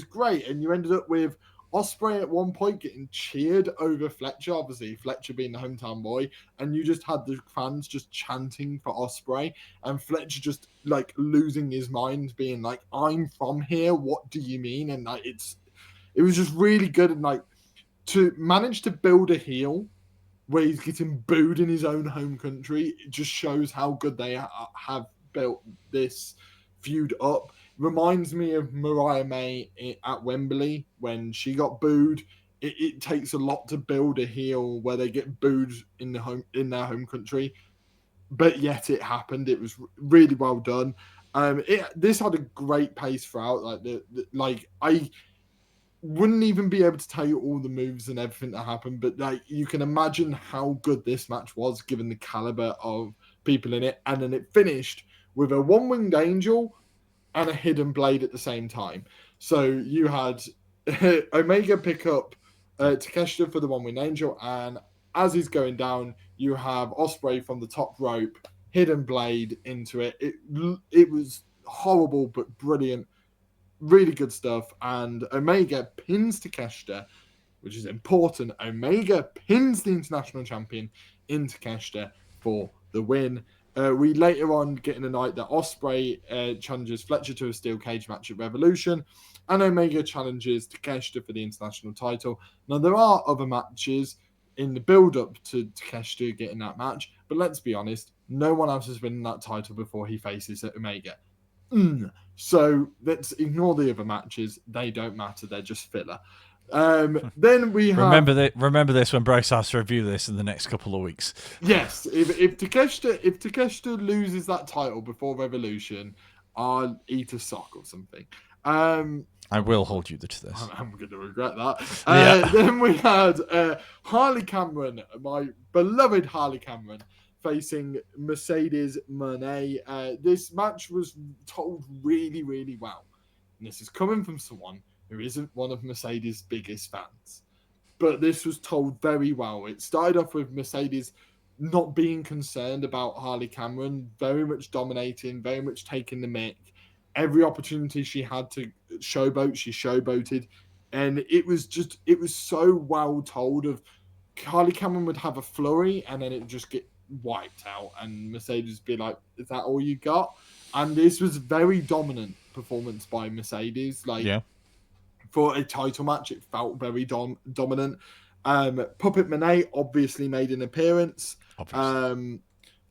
great. And you ended up with Ospreay at one point getting cheered over Fletcher, obviously Fletcher being the hometown boy, and you just had the fans just chanting for Ospreay, and Fletcher just like losing his mind, being like, "I'm from here. What do you mean?" And like it was just really good, and like to manage to build a heel where he's getting booed in his own home country, it just shows how good they have built this feud up. Reminds me of Mariah May at Wembley when she got booed. It takes a lot to build a heel where they get booed in their home country, but yet it happened. It was really well done. This had a great pace throughout. Like I wouldn't even be able to tell you all the moves and everything that happened, but like you can imagine how good this match was given the caliber of people in it. And then it finished with a one-winged angel and a hidden blade at the same time. So you had Omega pick up Takeshita for the one-winged angel, and as he's going down, you have Ospreay from the top rope, hidden blade into it. It was horrible but brilliant. Really good stuff. And Omega pins Takeshita, which is important. Omega pins the international champion in Takeshita for the win. We later on get in the night that Ospreay challenges Fletcher to a steel cage match at Revolution, and Omega challenges Takeshita for the international title. Now, there are other matches in the build-up to Takeshita getting that match, but let's be honest, no one else has been that title before he faces Omega. So let's ignore the other matches. They don't matter. They're just filler. Then we have... Remember this when Bryce has to review this in the next couple of weeks. Yes, if Takeshita loses that title before Revolution, I'll eat a sock or something. I will hold you to this. I'm going to regret that. Then we had Harley Cameron, my beloved Harley Cameron, facing Mercedes Moné. This match was told really, really well. And this is coming from someone who isn't one of Mercedes' biggest fans. But this was told very well. It started off with Mercedes not being concerned about Harley Cameron, very much dominating, very much taking the mic. Every opportunity she had to showboat. She showboated, and it was so well told. Of Harley Cameron would have a flurry, and then it would just get wiped out, and Mercedes would be like, "Is that all you got?" And this was very dominant performance by Mercedes. Like for a title match, it felt very dominant. Puppet Monet obviously made an appearance.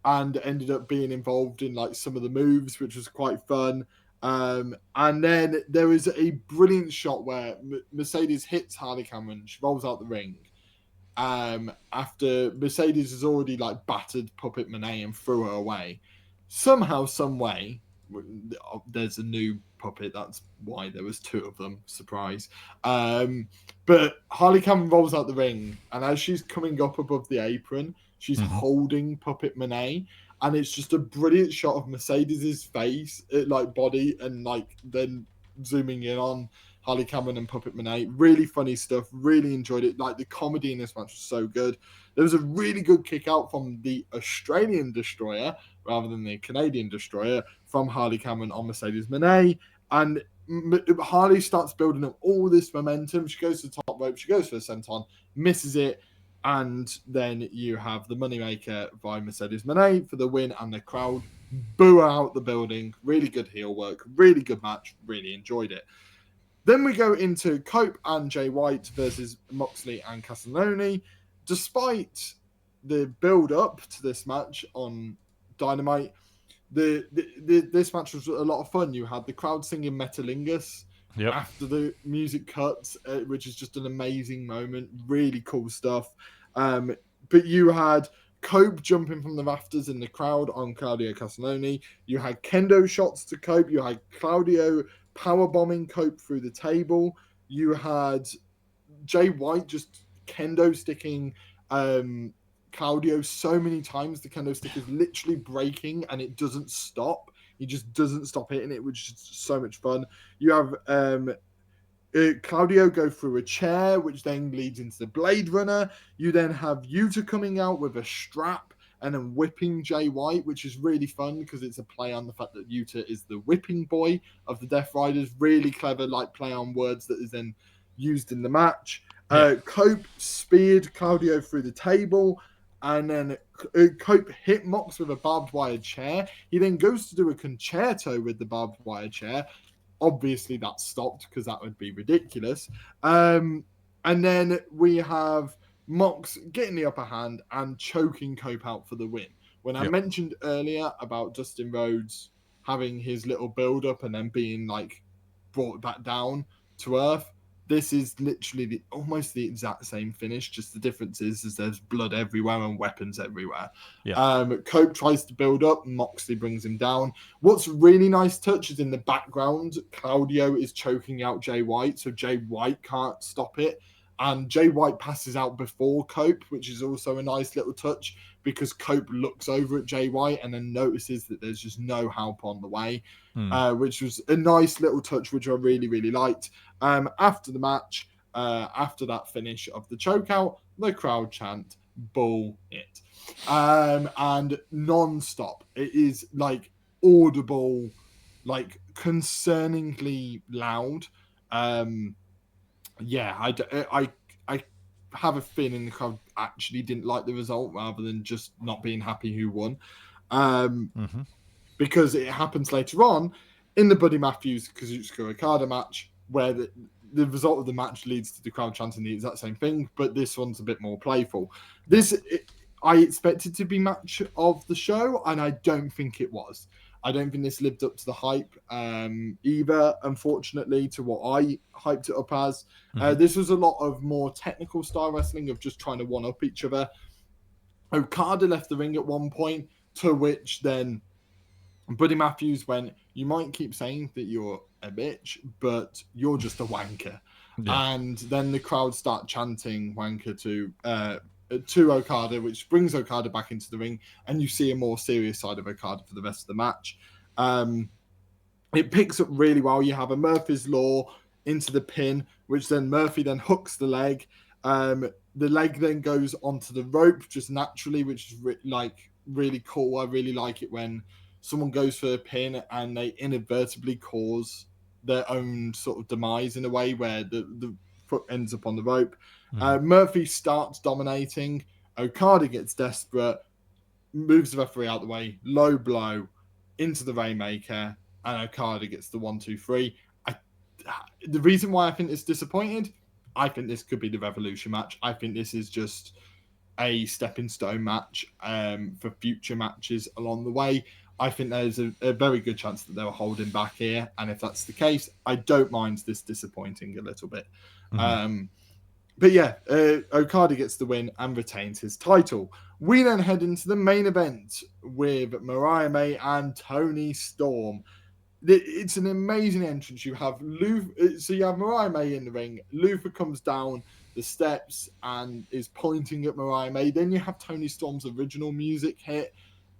And ended up being involved in like some of the moves, which was quite fun. And then there was a brilliant shot where Mercedes hits Harley Cameron. She rolls out the ring. After Mercedes has already like battered Puppet Monet and threw her away. Somehow, some way, there's a new puppet. That's why there was two of them. Surprise. But Harley Cameron rolls out the ring, and as she's coming up above the apron, she's holding Puppet Monet, and it's just a brilliant shot of Mercedes's face, like body, and like then zooming in on Harley Cameron and Puppet Monet. Really funny stuff. Really enjoyed it. Like the comedy in this match was so good. There was a really good kick out from the Australian Destroyer rather than the Canadian Destroyer from Harley Cameron on Mercedes Monet. And Harley starts building up all this momentum. She goes to the top rope. She goes for a senton, misses it. And then you have the Moneymaker by Mercedes Monet for the win, and the crowd boo out the building. Really good heel work. Really good match. Really enjoyed it. Then we go into Cope and Jay White versus Moxley and Castelloni. Despite the build-up to this match on Dynamite, this match was a lot of fun. You had the crowd singing Metalingus after the music cuts, which is just an amazing moment. Really cool stuff. But you had Cope jumping from the rafters in the crowd on Claudio Castelloni. You had kendo shots to Cope. You had Claudio powerbombing Cope through the table. You had Jay White just kendo sticking Claudio so many times. The kendo stick is literally breaking and it doesn't stop. He just doesn't stop hitting it, which is so much fun. You have Claudio go through a chair, which then leads into the Blade Runner. You then have Yuta coming out with a strap and then whipping Jay White, which is really fun because it's a play on the fact that Yuta is the whipping boy of the Death Riders. Really clever, like play on words that is then used in the match. Cope speared Claudio through the table, and then Cope hit Mox with a barbed wire chair. He then goes to do a concerto with the barbed wire chair. Obviously, that stopped because that would be ridiculous. And then we have Mox getting the upper hand and choking Cope out for the win. When I mentioned earlier about Dustin Rhodes having his little build-up and then being like brought back down to earth, this is literally almost the exact same finish. Just the difference is there's blood everywhere and weapons everywhere. Cope tries to build up, Moxley brings him down. What's really nice touch is in the background, Claudio is choking out Jay White, so Jay White can't stop it. And Jay White passes out before Cope, which is also a nice little touch because Cope looks over at Jay White and then notices that there's just no help on the way, which was a nice little touch, which I really, really liked. After the match, after that finish of the chokeout, the crowd chant, "Bull it." And non-stop. It is like audible, like concerningly loud. I have a feeling the crowd actually didn't like the result rather than just not being happy who won. Because it happens later on in the Buddy Matthews-Kazuchika Okada match where the result of the match leads to the crowd chanting the exact same thing, but this one's a bit more playful. I expected to be match of the show, and I don't think it was. I don't think this lived up to the hype either, unfortunately, to what I hyped it up as. This was a lot of more technical style wrestling of just trying to one-up each other. Okada left the ring at one point, to which then Buddy Matthews went, "You might keep saying that you're a bitch, but you're just a wanker." And then the crowd start chanting wanker to Okada, which brings Okada back into the ring, and you see a more serious side of Okada for the rest of the match. It picks up really well. You have a Murphy's Law into the pin, which then Murphy then hooks the leg. The leg then goes onto the rope just naturally, which is really cool. I really like it when someone goes for a pin and they inadvertently cause their own sort of demise in a way where the foot ends up on the rope. Mm. Murphy starts dominating. Okada gets desperate, moves the referee out the way, low blow into the Rainmaker, and Okada gets the 1-2-3. The reason why I think it's disappointed, I think this could be the Revolution match. I think this is just a stepping stone match for future matches along the way. I think there's a very good chance that they'll hold him back here. And if that's the case, I don't mind this disappointing a little bit. Mm-hmm. But yeah, Okada gets the win and retains his title. We then head into the main event with Mariah May and Toni Storm. It's an amazing entrance. You have so you have Mariah May in the ring. Luther comes down the steps and is pointing at Mariah May. Then you have Toni Storm's original music hit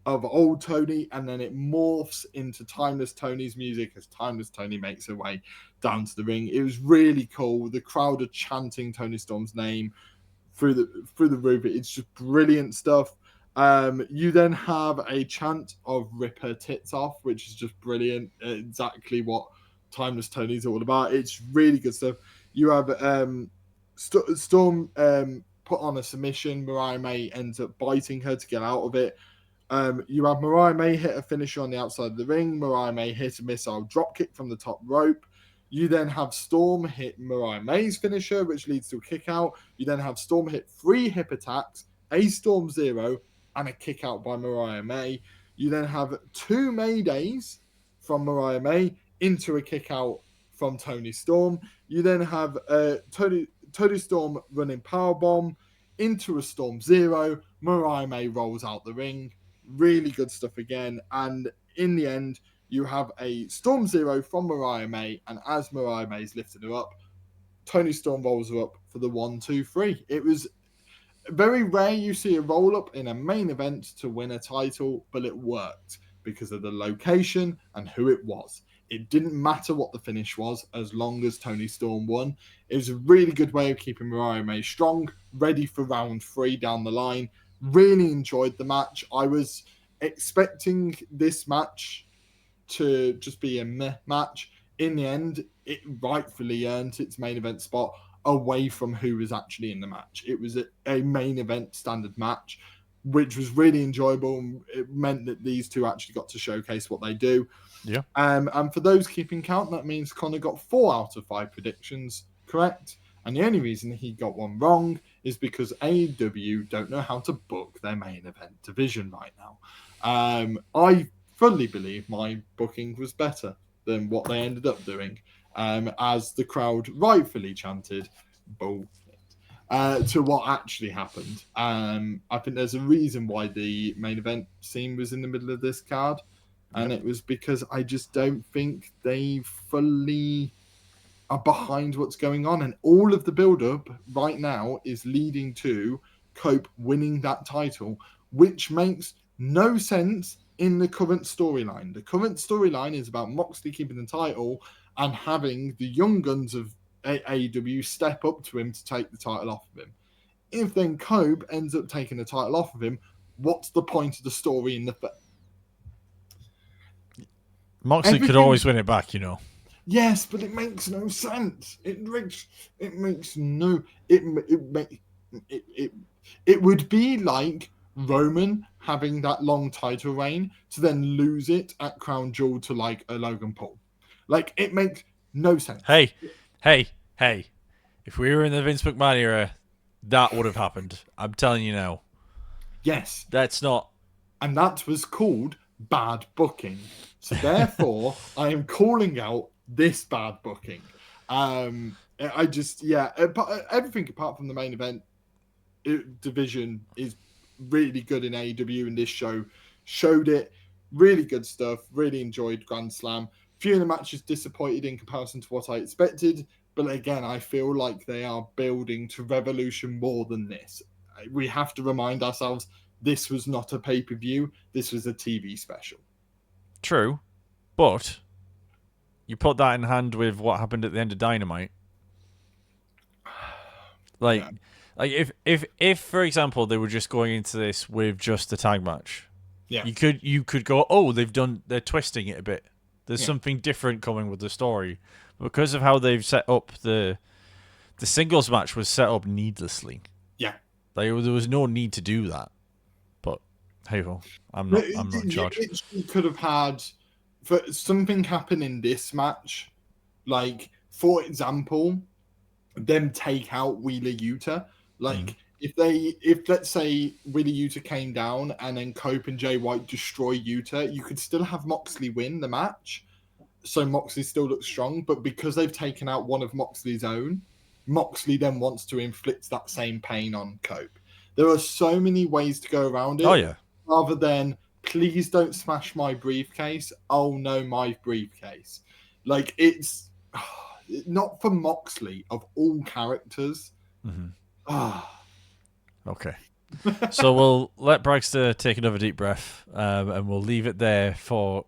of Old Tony, and then it morphs into Timeless Tony's music as Timeless Tony makes her way down to the ring. It was really cool. The crowd are chanting Toni Storm's name through the roof. It's just brilliant stuff. You then have a chant of "Rip her tits off," which is just brilliant. Exactly what Timeless Tony's all about. It's really good stuff. You have Storm put on a submission. Mariah May ends up biting her to get out of it. You have Mariah May hit a finisher on the outside of the ring. Mariah May hit a missile dropkick from the top rope. You then have Storm hit Mariah May's finisher, which leads to a kick out. You then have Storm hit 3 hip attacks, a Storm Zero, and a kick out by Mariah May. You then have 2 Maydays from Mariah May into a kick out from Toni Storm. You then have Toni Storm running powerbomb into a Storm Zero. Mariah May rolls out the ring. Really good stuff again. And in the end, you have a Storm Zero from Mariah May. And as Mariah May's lifted her up, Toni Storm rolls her up for the 1-2-3. It was very rare you see a roll up in a main event to win a title, but it worked because of the location and who it was. It didn't matter what the finish was as long as Toni Storm won. It was a really good way of keeping Mariah May strong, ready for round 3 down the line. Really enjoyed the match. I was expecting this match to just be a meh match. In the end, it rightfully earned its main event spot away from who was actually in the match. It was a main event standard match, which was really enjoyable. It meant that these two actually got to showcase what they do. Yeah. And for those keeping count, that means Connor got 4 out of 5 predictions correct. And the only reason he got one wrong is because AEW don't know how to book their main event division right now. I fully believe my booking was better than what they ended up doing, as the crowd rightfully chanted bullshit to what actually happened. I think there's a reason why the main event scene was in the middle of this card, and it was because I just don't think they fully are behind what's going on, and all of the build-up right now is leading to Cope winning that title, which makes no sense in the current storyline. The current storyline is about Moxley keeping the title and having the young guns of AEW step up to him to take the title off of him. If then Cope ends up taking the title off of him, what's the point of the story in the... Moxley could always win it back, you know. Yes, but it makes no sense. It would be like Roman having that long title reign to then lose it at Crown Jewel to like a Logan Paul. Like, it makes no sense. Hey. If we were in the Vince McMahon era, that would have happened. I'm telling you now. Yes. That's not... And that was called bad booking. So therefore, I am calling out this bad booking. I just, everything apart from the main event division is really good in AEW, and this show showed it. Really good stuff. Really enjoyed Grand Slam. Few of the matches disappointed in comparison to what I expected, but again, I feel like they are building to Revolution more than this. We have to remind ourselves this was not a pay-per-view. This was a TV special. True, but you put that in hand with what happened at the end of Dynamite. Like if for example they were just going into this with just the tag match, you could go, oh, they're twisting it a bit. There's something different coming with the story. Because of how they've set up the singles match was set up needlessly. Yeah. Like, there was no need to do that. But hey ho, I'm not in charge. You could have had for something happen in this match, like for example, them take out Wheeler Yuta. Like if let's say Wheeler Yuta came down and then Cope and Jay White destroy Yuta, you could still have Moxley win the match. So Moxley still looks strong, but because they've taken out one of Moxley's own, Moxley then wants to inflict that same pain on Cope. There are so many ways to go around it. Oh yeah. Rather than please don't smash my briefcase. Oh no, my briefcase. Like it's not for Moxley of all characters. Okay. So we'll let Bragster take another deep breath, and we'll leave it there for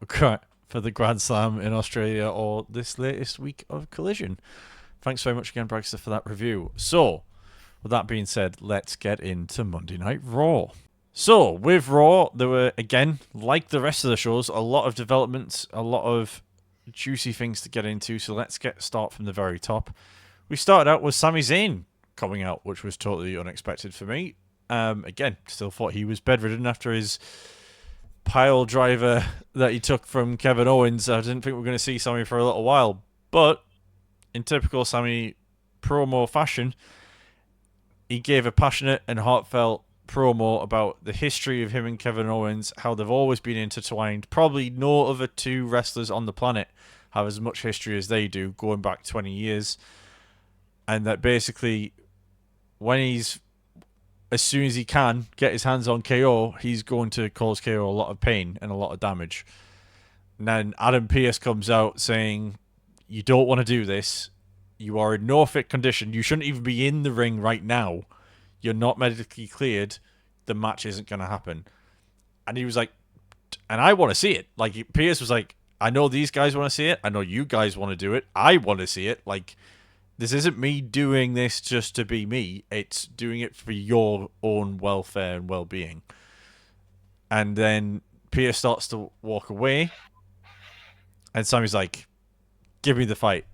the Grand Slam in Australia or this latest week of Collision. Thanks very much again, Bragster, for that review. So, with that being said, let's get into Monday Night Raw. So, with Raw, there were, again, like the rest of the shows, a lot of developments, a lot of juicy things to get into. So let's start from the very top. We started out with Sami Zayn coming out, which was totally unexpected for me. Again, still thought he was bedridden after his pile driver that he took from Kevin Owens. I didn't think we were going to see Sami for a little while. But in typical Sami promo fashion, he gave a passionate and heartfelt promo about the history of him and Kevin Owens, how they've always been intertwined. Probably no other two wrestlers on the planet have as much history as they do, going back 20 years. And that basically, as soon as he can get his hands on KO, he's going to cause KO a lot of pain and a lot of damage. And then Adam Pearce comes out saying, you don't want to do this. You are in no fit condition. You shouldn't even be in the ring right now. You're not medically cleared. The match isn't going to happen. And he was like, and I want to see it. Like, Pearce was like, I know these guys want to see it. I know you guys want to do it. I want to see it. Like, this isn't me doing this just to be me. It's doing it for your own welfare and well-being. And then Pearce starts to walk away. And Sami's like, give me the fight.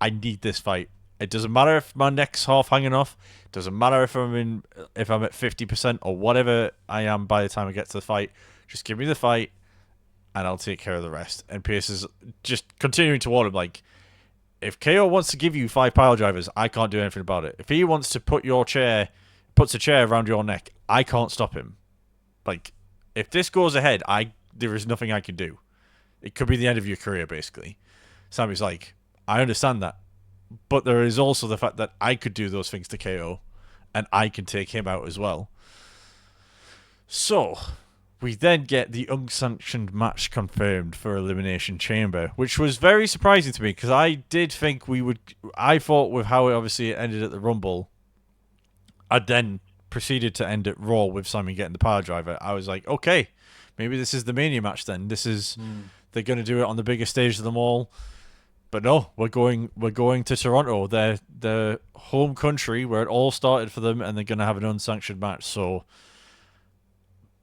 I need this fight. It doesn't matter if my neck's half hanging off. It doesn't matter if I'm at 50% or whatever I am by the time I get to the fight. Just give me the fight, and I'll take care of the rest. And Pearce is just continuing to warn him, like, if KO wants to give you 5 pile drivers, I can't do anything about it. If he wants to puts a chair around your neck, I can't stop him. Like, if this goes ahead, there is nothing I can do. It could be the end of your career, basically. Sami's like, I understand that. But there is also the fact that I could do those things to KO, and I can take him out as well. So, we then get the unsanctioned match confirmed for Elimination Chamber, which was very surprising to me, because I did think I thought with how it ended at the Rumble, and then proceeded to end at Raw with Sami getting the power driver, I was like, okay, maybe this is the Mania match then. They're going to do it on the biggest stage of them all. But no, we're going to Toronto, their home country where it all started for them, and they're going to have an unsanctioned match. So,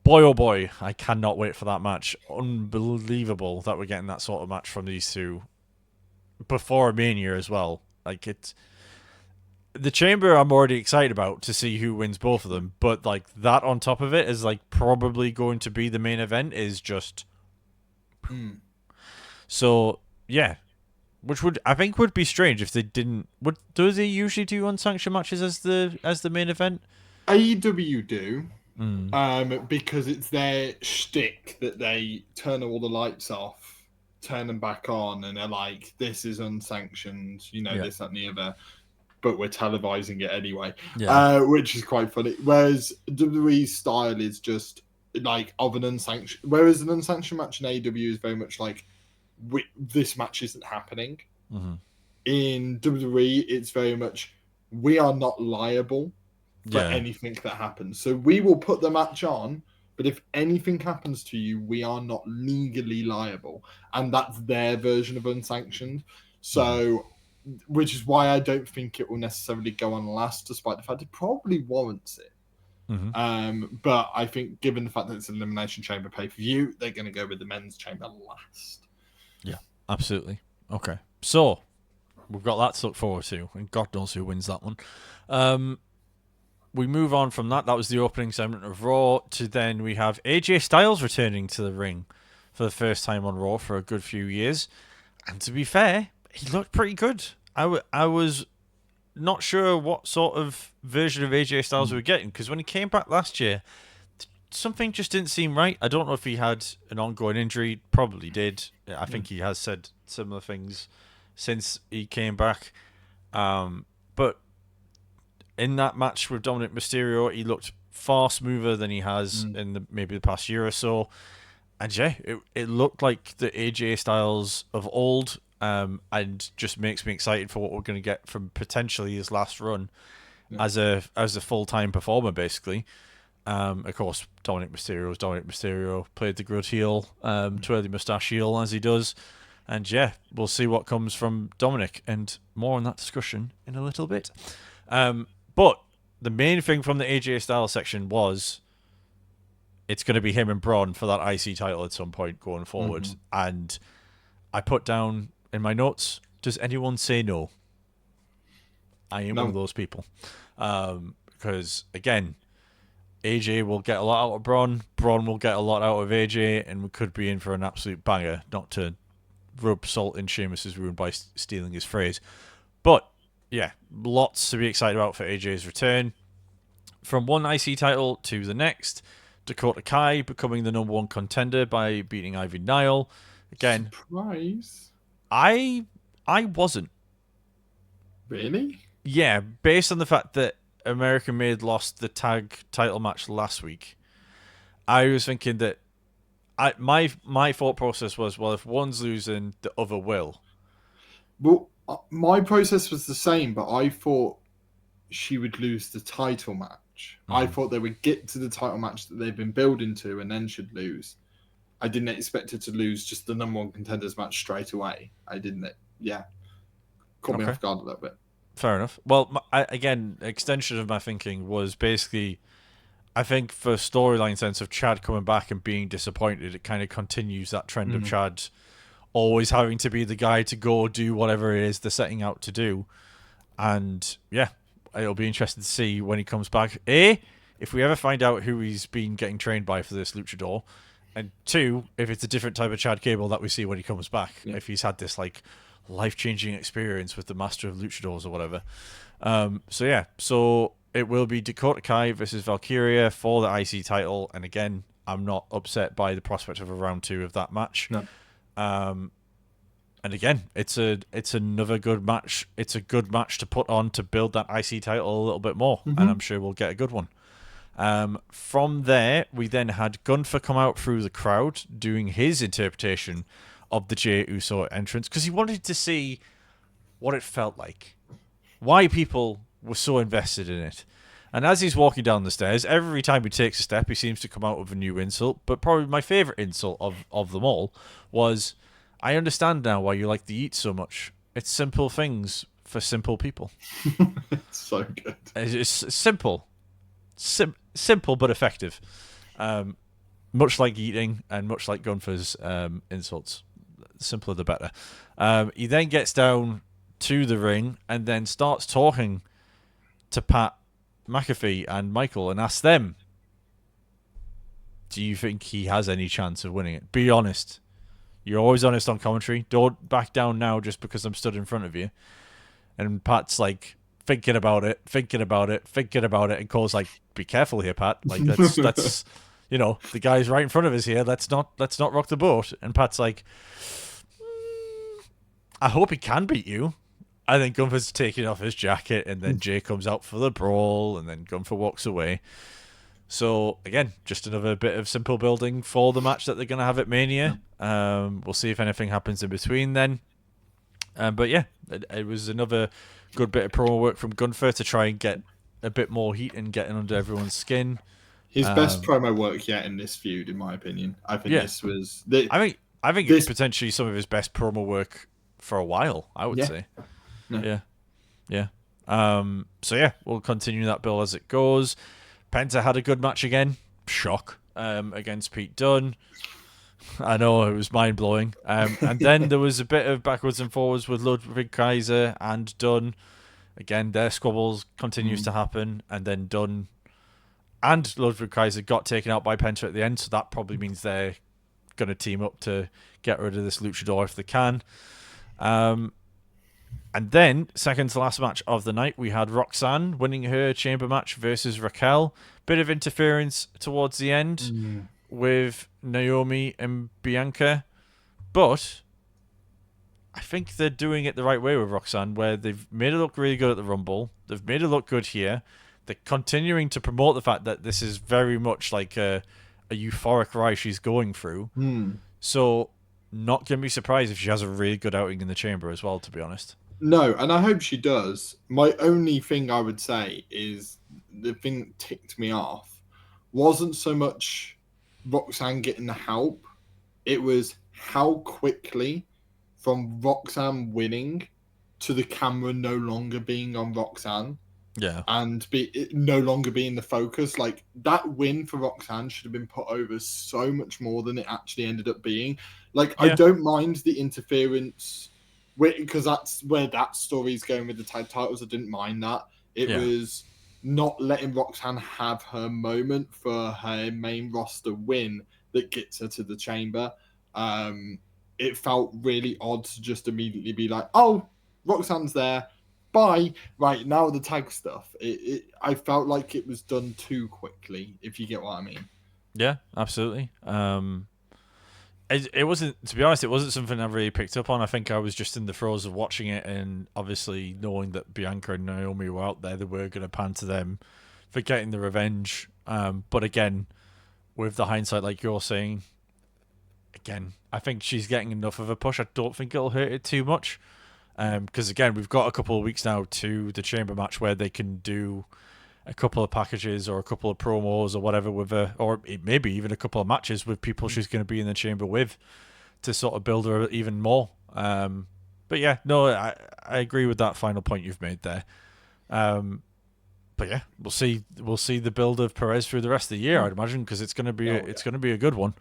boy oh boy, I cannot wait for that match. Unbelievable that we're getting that sort of match from these two before Mania as well. Like, the Chamber I'm already excited about to see who wins both of them, but like that on top of it is like probably going to be the main event is just. So yeah. Which I think would be strange if they didn't. Do they usually do unsanctioned matches as the main event? AEW do, because it's their shtick that they turn all the lights off, turn them back on, and they're like, "This is unsanctioned," this, that, and the other. But we're televising it anyway, which is quite funny. Whereas WWE's style is just like of an unsanctioned. Whereas an unsanctioned match in AEW is very much like. This match isn't happening. In WWE, it's very much we are not liable for anything that happens. So we will put the match on, but if anything happens to you, we are not legally liable. And that's their version of unsanctioned. So, which is why I don't think it will necessarily go on last, despite the fact it probably warrants it. But I think given the fact that it's an Elimination Chamber pay-per-view, they're going to go with the Men's Chamber last. Yeah. Absolutely. Okay. So we've got that to look forward to, and God knows who wins that one. We move on from that. That was the opening segment of Raw. To then we have AJ Styles returning to the ring for the first time on Raw for a good few years. And to be fair, he looked pretty good. I was not sure what sort of version of AJ Styles we were getting, because when he came back last year, something just didn't seem right. I don't know if he had an ongoing injury. Probably did. I think he has said similar things since he came back. But in that match with Dominic Mysterio, he looked far smoother than he has in maybe the past year or so. And yeah, it looked like the AJ Styles of old, and just makes me excited for what we're going to get from potentially his last run as a full-time performer, basically. Of course, Dominic Mysterio, played the good heel, twirly moustache heel as he does. And yeah, we'll see what comes from Dominic, and more on that discussion in a little bit. But the main thing from the AJ Styles section was it's going to be him and Braun for that IC title at some point going forward. And I put down in my notes, does anyone say no? I am one of those people. Because, again, AJ will get a lot out of Braun. Braun will get a lot out of AJ, and we could be in for an absolute banger, not to rub salt in Sheamus's wound by stealing his phrase. But, yeah, lots to be excited about for AJ's return. From one IC title to the next, Dakota Kai becoming the #1 contender by beating Ivy Nile. Again, surprise. I wasn't. Really? Yeah, based on the fact that American Made lost the tag title match last week, I was thinking that my thought process was, well, if one's losing, the other will. Well, my process was the same, but I thought she would lose the title match. I thought they would get to the title match that they've been building to and then should lose. I didn't expect her to lose just the #1 contenders match straight away. I didn't. Yeah. Caught me off guard a little bit. Fair enough. Well, again, extension of my thinking was basically, I think for storyline sense of Chad coming back and being disappointed, it kind of continues that trend of Chad always having to be the guy to go do whatever it is they're setting out to do. And yeah, it'll be interesting to see when he comes back. A, if we ever find out who he's been getting trained by for this luchador, and two, if it's a different type of Chad Gable that we see when he comes back, if he's had this like life-changing experience with the Master of Luchadors or whatever. So it will be Dakota Kai versus Valkyria for the IC title, and again, I'm not upset by the prospect of a round 2 of that match. No. And again, it's another good match. It's a good match to put on to build that IC title a little bit more, and I'm sure we'll get a good one. From there, we then had Gunther come out through the crowd doing his interpretation of the Jey Uso entrance, because he wanted to see what it felt like, why people were so invested in it. And as he's walking down the stairs, every time he takes a step, he seems to come out with a new insult. But probably my favourite insult of them all was, I understand now why you like the Eat so much. It's simple things for simple people. It's so good. It's simple. Simple but effective. Much like eating and much like Gunther's insults. The simpler the better. He then gets down to the ring and then starts talking to Pat McAfee and Michael and asks them, do you think he has any chance of winning it? Be honest. You're always honest on commentary. Don't back down now just because I'm stood in front of you. And Pat's like thinking about it, and Cole's like, be careful here, Pat. Like that's you know, the guy's right in front of us here. Let's not rock the boat. And Pat's like, I hope he can beat you. And then Gunther's taking off his jacket, and then Jay comes out for the brawl, and then Gunther walks away. So, again, just another bit of simple building for the match that they're going to have at Mania. We'll see if anything happens in between then. But yeah, it was another good bit of promo work from Gunther to try and get a bit more heat and getting under everyone's skin. His best promo work yet in this feud, in my opinion. I think this was... I think it's potentially some of his best promo work for a while, I would say. No. Yeah. So yeah, we'll continue that build as it goes. Penta had a good match again. Shock. Against Pete Dunne. I know, it was mind blowing. And then there was a bit of backwards and forwards with Ludwig Kaiser and Dunn. Again, their squabbles continues to happen, and then Dunn and Ludwig Kaiser got taken out by Penta at the end, so that probably means they're going to team up to get rid of this luchador if they can. And then, second to last match of the night, we had Roxanne winning her chamber match versus Raquel. Bit of interference towards the end with Naomi and Bianca, but I think they're doing it the right way with Roxanne, where they've made her look really good at the Rumble. They've made her look good here. They're continuing to promote the fact that this is very much like a euphoric rise she's going through. So, not going to be surprised if she has a really good outing in the chamber as well, to be honest. No, and I hope she does. My only thing I would say is the thing that ticked me off wasn't so much Roxanne getting the help, it was how quickly from Roxanne winning to the camera no longer being on Roxanne. Yeah. And no longer being the focus. Like, that win for Roxanne should have been put over so much more than it actually ended up being. Like, I don't mind the interference, because that's where that story's going with the tag titles. I didn't mind that. It was not letting Roxanne have her moment for her main roster win that gets her to the chamber. It felt really odd to just immediately be like, oh, Roxanne's there. Bye. Right, now the tag stuff. I felt like it was done too quickly, if you get what I mean. Yeah, absolutely. It wasn't, to be honest, it wasn't something I really picked up on. I think I was just in the throes of watching it, and obviously knowing that Bianca and Naomi were out there, they were going to pan to them for getting the revenge. But again, with the hindsight, like you're saying, again, I think she's getting enough of a push. I don't think it'll hurt it too much. Because again, we've got a couple of weeks now to the chamber match where they can do a couple of packages or a couple of promos or whatever with her, or maybe even a couple of matches with people she's going to be in the chamber with to sort of build her even more. But yeah, no, I agree with that final point you've made there. But yeah, we'll see the build of Perez through the rest of the year, I'd imagine, because it's going to be a good one.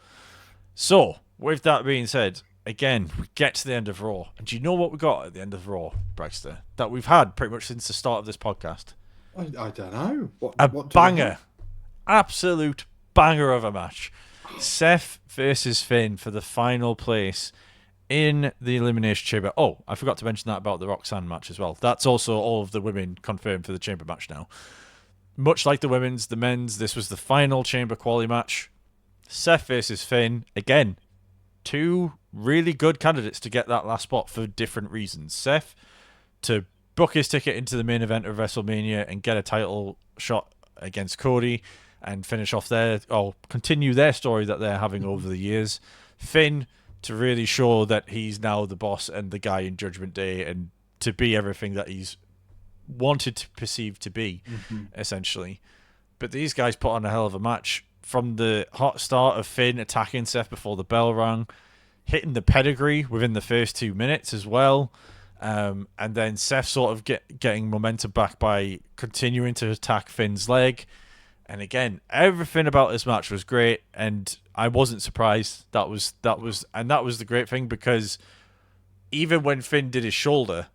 So with that being said, again, we get to the end of Raw. And do you know what we got at the end of Raw, Bragster? That we've had pretty much since the start of this podcast. I don't know. What banger. Absolute banger of a match. Seth versus Finn for the final place in the Elimination Chamber. Oh, I forgot to mention that about the Roxanne match as well. That's also all of the women confirmed for the Chamber match now. Much like the women's, the men's, this was the final Chamber quality match. Seth versus Finn. Again, two really good candidates to get that last spot for different reasons. Seth, to book his ticket into the main event of WrestleMania and get a title shot against Cody and finish off continue their story that they're having over the years. Finn, to really show that he's now the boss and the guy in Judgment Day and to be everything that he's wanted to perceive to be, essentially. But these guys put on a hell of a match. From the hot start of Finn attacking Seth before the bell rang, hitting the pedigree within the first 2 minutes as well, and then Seth sort of getting momentum back by continuing to attack Finn's leg. And again, everything about this match was great, and I wasn't surprised. That was the great thing, because even when Finn did his shoulder,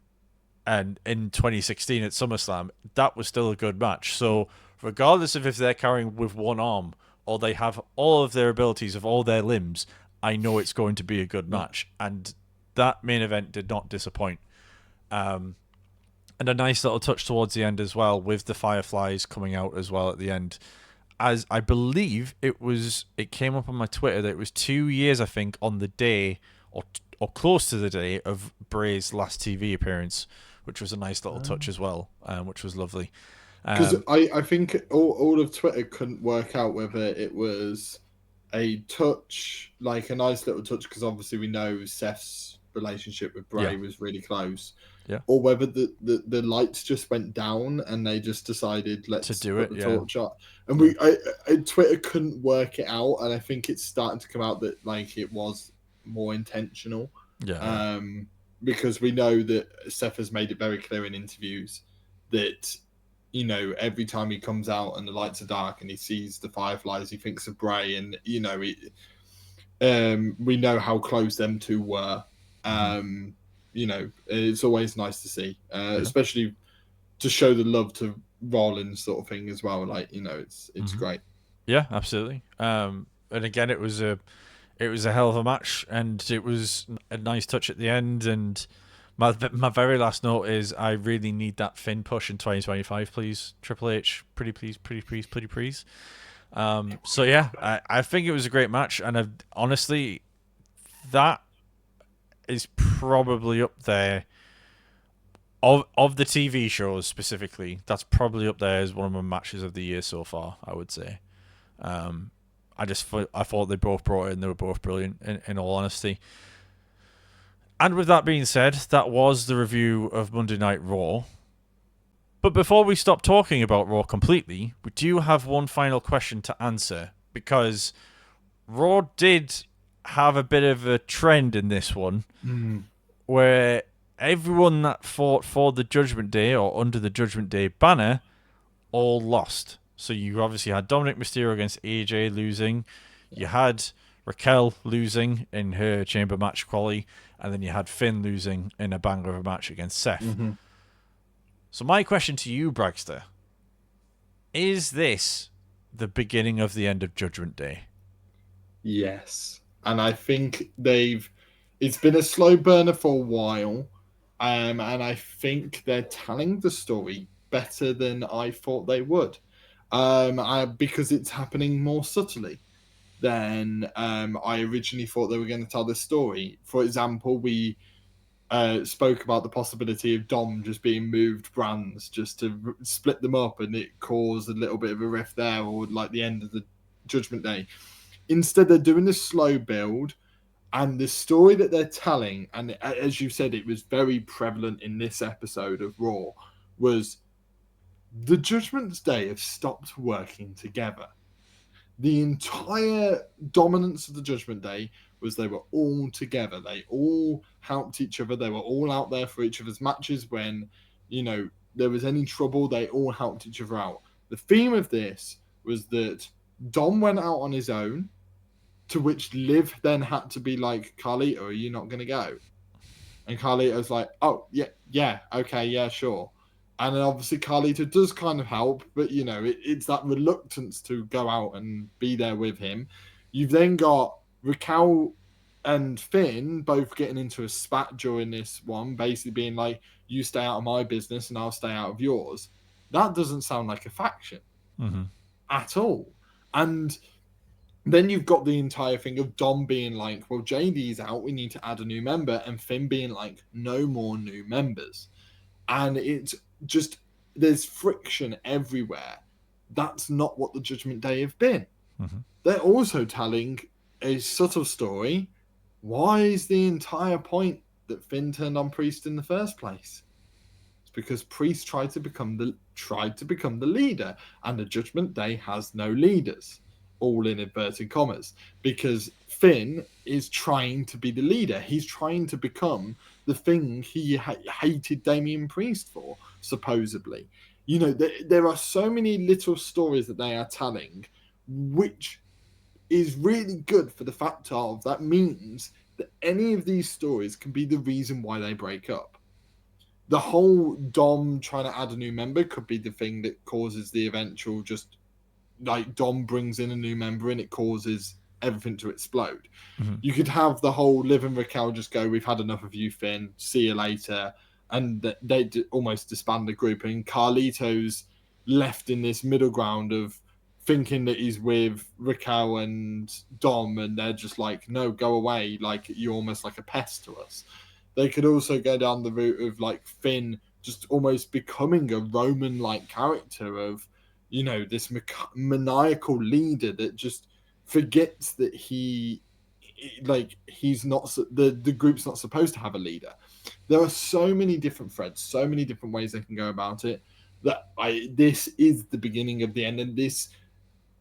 and in 2016 at SummerSlam, that was still a good match. So regardless of if they're carrying with one arm or they have all of their abilities of all their limbs, I know it's going to be a good match. And that main event did not disappoint. And a nice little touch towards the end as well, with the Fireflies coming out as well at the end. As I believe it came up on my Twitter that it was 2 years, I think, on the day or close to the day of Bray's last TV appearance, which was a nice little touch as well, which was lovely. Because I think all of Twitter couldn't work out whether it was a touch, like a nice little touch, because obviously we know Seth's relationship with Bray was really close. Yeah. Or whether the lights just went down and they just decided let's to do put it, the torch up. And Twitter couldn't work it out, and I think it's starting to come out that like it was more intentional. Yeah. Because we know that Seth has made it very clear in interviews that, you know, every time he comes out and the lights are dark and he sees the Fireflies, he thinks of Bray, and you know, We know how close them two were. It's always nice to see, especially to show the love to Rollins sort of thing as well. Like, it's great. Yeah, absolutely. And again, it was a hell of a match, and it was a nice touch at the end. And my very last note is I really need that Finn push in 2025, please. Triple H, pretty please, pretty please. So yeah, I think it was a great match, and honestly, that is probably up there of the TV shows specifically. That's probably up there as one of my matches of the year so far, I would say. I thought they both brought it in. They were both brilliant, in all honesty. And with that being said, that was the review of Monday Night Raw. But before we stop talking about Raw completely, we do have one final question to answer, because Raw did have a bit of a trend in this one, where everyone that fought for the Judgment Day or under the Judgment Day banner all lost. So you obviously had Dominic Mysterio against AJ losing. You had Raquel losing in her chamber match quali. And then you had Finn losing in a banger of a match against Seth. So my question to you, Bragster, is this the beginning of the end of Judgment Day? Yes. And I think it's been a slow burner for a while. And I think they're telling the story better than I thought they would. Because it's happening more subtly than I originally thought they were going to tell the story. For example, we spoke about the possibility of Dom just being moved brands just to split them up, and it caused a little bit of a rift there, or like the end of the Judgment Day. Instead, they're doing this slow build, and the story that they're telling, and as you said, it was very prevalent in this episode of Raw, was the Judgment Day have stopped working together. The entire dominance of the Judgment Day was they were all together. They all helped each other. They were all out there for each other's matches when, there was any trouble. They all helped each other out. The theme of this was that Dom went out on his own, to which Liv then had to be like, Carlito, are you not going to go? And Carlito's like, oh, yeah, okay, yeah, sure. And then obviously Carlito does kind of help, but it's that reluctance to go out and be there with him. You've then got Raquel and Finn both getting into a spat during this one, basically being like, you stay out of my business and I'll stay out of yours. That doesn't sound like a faction at all. And then you've got the entire thing of Dom being like, well, JD's out, we need to add a new member, and Finn being like, no more new members. And it's just, there's friction everywhere. That's not what the Judgment Day have been. They're also telling a subtle story. Why is the entire point that Finn turned on Priest in the first place? It's because Priest tried to become the leader, and the Judgment Day has no leaders, all in inverted commas, because Finn is trying to be the leader. He's trying to become the thing he hated Damian Priest for, supposedly. There are so many little stories that they are telling, which is really good for the fact of that means that any of these stories can be the reason why they break up. The whole Dom trying to add a new member could be the thing that causes the eventual, just like Dom brings in a new member and it causes everything to explode. You could have the whole Liv and Raquel just go, we've had enough of you, Finn, see you later, and they almost disband the group, and Carlito's left in this middle ground of thinking that he's with Raquel and Dom, and they're just like, no, go away, like you're almost like a pest to us. They could also go down the route of like Finn just almost becoming a Roman-like character of, this maniacal leader that just forgets that he's not, the group's not supposed to have a leader. There are so many different threads, so many different ways they can go about it, that this is the beginning of the end. And this,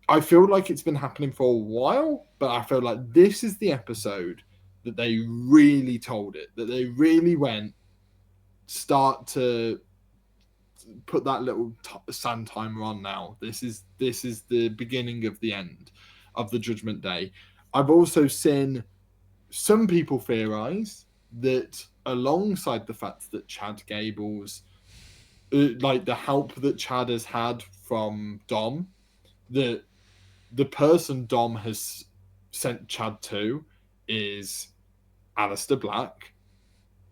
I feel like it's been happening for a while, but I feel like this is the episode that they really told it, that they really start to put that little sand timer on now. This is the beginning of the end of the Judgment Day. I've also seen some people theorize that alongside the fact that Chad Gable's like the help that Chad has had from Dom, that the person Dom has sent Chad to is Aleister Black.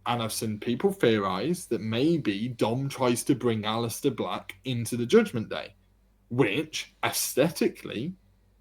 And I've seen people theorize that maybe Dom tries to bring Aleister Black into the Judgment Day, which aesthetically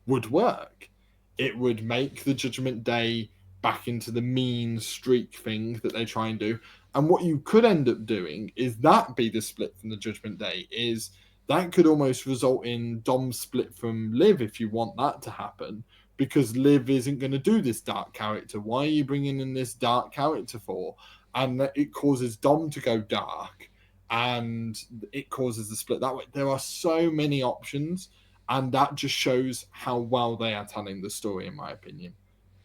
would work. It would make the Judgment Day back into the mean streak thing that they try and do. And what you could end up doing is that be the split from the Judgment Day, is that could almost result in Dom's split from Liv if you want that to happen, because Liv isn't going to do this dark character. Why are you bringing in this dark character for? And it causes Dom to go dark, and it causes the split that way. There are so many options, and that just shows how well they are telling the story, in my opinion.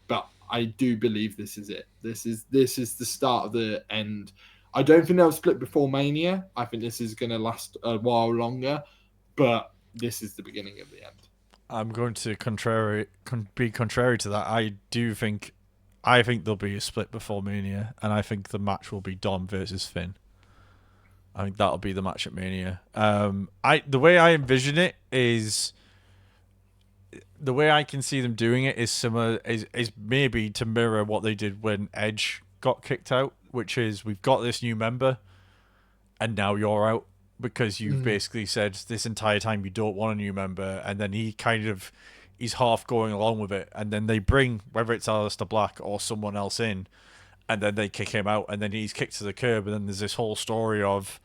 But I do believe this is it. This is the start of the end. I don't think they'll split before Mania. I think this is going to last a while longer, but this is the beginning of the end. I'm going to be contrary to that. I think there'll be a split before Mania, and I think the match will be Dom versus Finn. I think that'll be the match at Mania. The way I envision it is, the way I can see them doing it is similar, is maybe to mirror what they did when Edge got kicked out, which is, we've got this new member, and now you're out because you've basically said this entire time you don't want a new member, and then he's half going along with it, and then they bring, whether it's Aleister Black or someone else in, and then they kick him out, and then he's kicked to the curb, and then there's this whole story of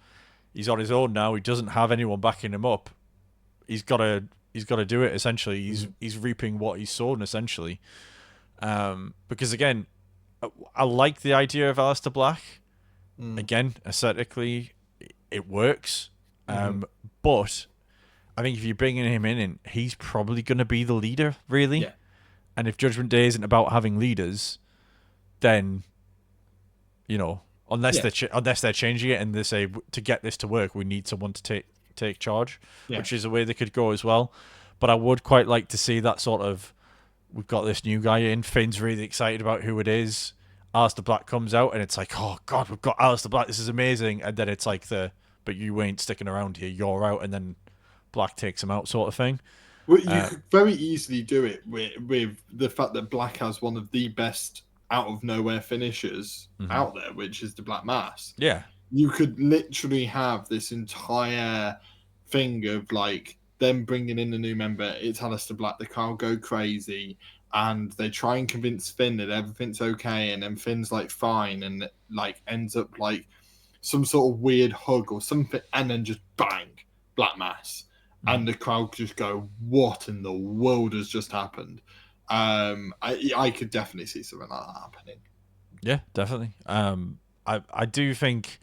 he's on his own now, he doesn't have anyone backing him up, he's got to do it, essentially. He's reaping what he's sown, essentially. Because again, I like the idea of Aleister Black. Again, aesthetically, it works. But I think if you're bringing him in, and he's probably going to be the leader, really. Yeah. And if Judgment Day isn't about having leaders, then, unless they're changing it and they say, to get this to work, we need someone to take charge, which is a way they could go as well. But I would quite like to see that sort of, we've got this new guy in, Finn's really excited about who it is, Aleister Black comes out, and it's like, oh god, we've got Aleister Black, this is amazing, and then it's like but you ain't sticking around here, you're out, and then Black takes him out, sort of thing. Well, you could very easily do it with the fact that Black has one of the best out of nowhere finishers out there, which is the Black Mass. Yeah. You could literally have this entire thing of like them bringing in a new member. It's Aleister Black. The crowd go crazy, and they try and convince Finn that everything's okay, and then Finn's like fine, and like ends up like some sort of weird hug or something, and then just bang, Black Mass, and the crowd just go, "What in the world has just happened?" I could definitely see something like that happening. Yeah, definitely. I do think.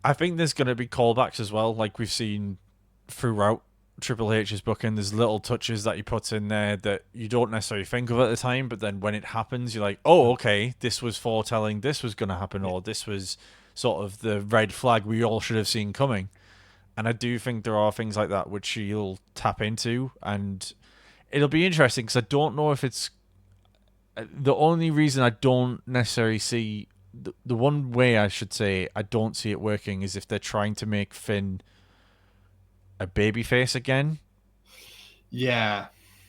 I think there's going to be callbacks as well, like we've seen throughout Triple H's booking. There's little touches that he puts in there that you don't necessarily think of at the time, but then when it happens, you're like, oh, okay, this was foretelling this was going to happen, or this was sort of the red flag we all should have seen coming. And I do think there are things like that which he'll tap into, and it'll be interesting because I don't know if it's... The only reason I don't necessarily see... The one way I should say I don't see it working is if they're trying to make Finn a babyface again. Yeah.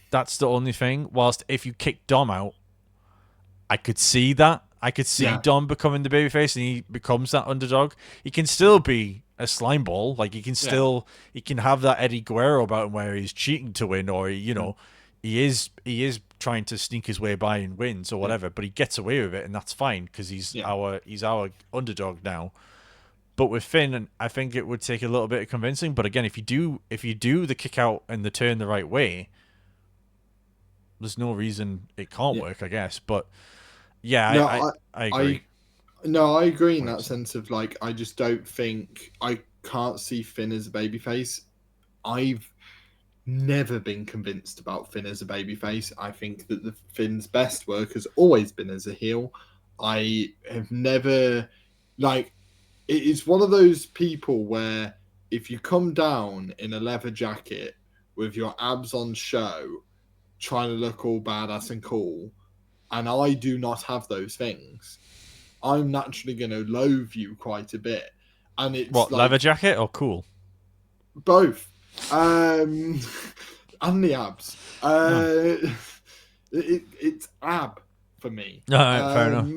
That's the only thing. Whilst if you kick Dom out, I could see that. I could see Dom becoming the babyface and he becomes that underdog. He can still be a slime ball. Like, he can still... He can have that Eddie Guerrero about him where he's cheating to win, or, he is trying to sneak his way by and wins or whatever, but he gets away with it, and that's fine because he's our underdog now. But with Finn, I think it would take a little bit of convincing. But again, if you do the kick out and the turn the right way, there's no reason it can't work, I guess. But I agree. I agree in that sense of like, I just don't think, I can't see Finn as a babyface. I've never been convinced about Finn as a babyface. I think that the Finn's best work has always been as a heel. I have never, like, it's one of those people where if you come down in a leather jacket with your abs on show, trying to look all badass and cool, and I do not have those things, I'm naturally going to loathe you quite a bit. And it's What, like leather jacket or cool? both. And the abs. It's ab for me. All right, fair enough.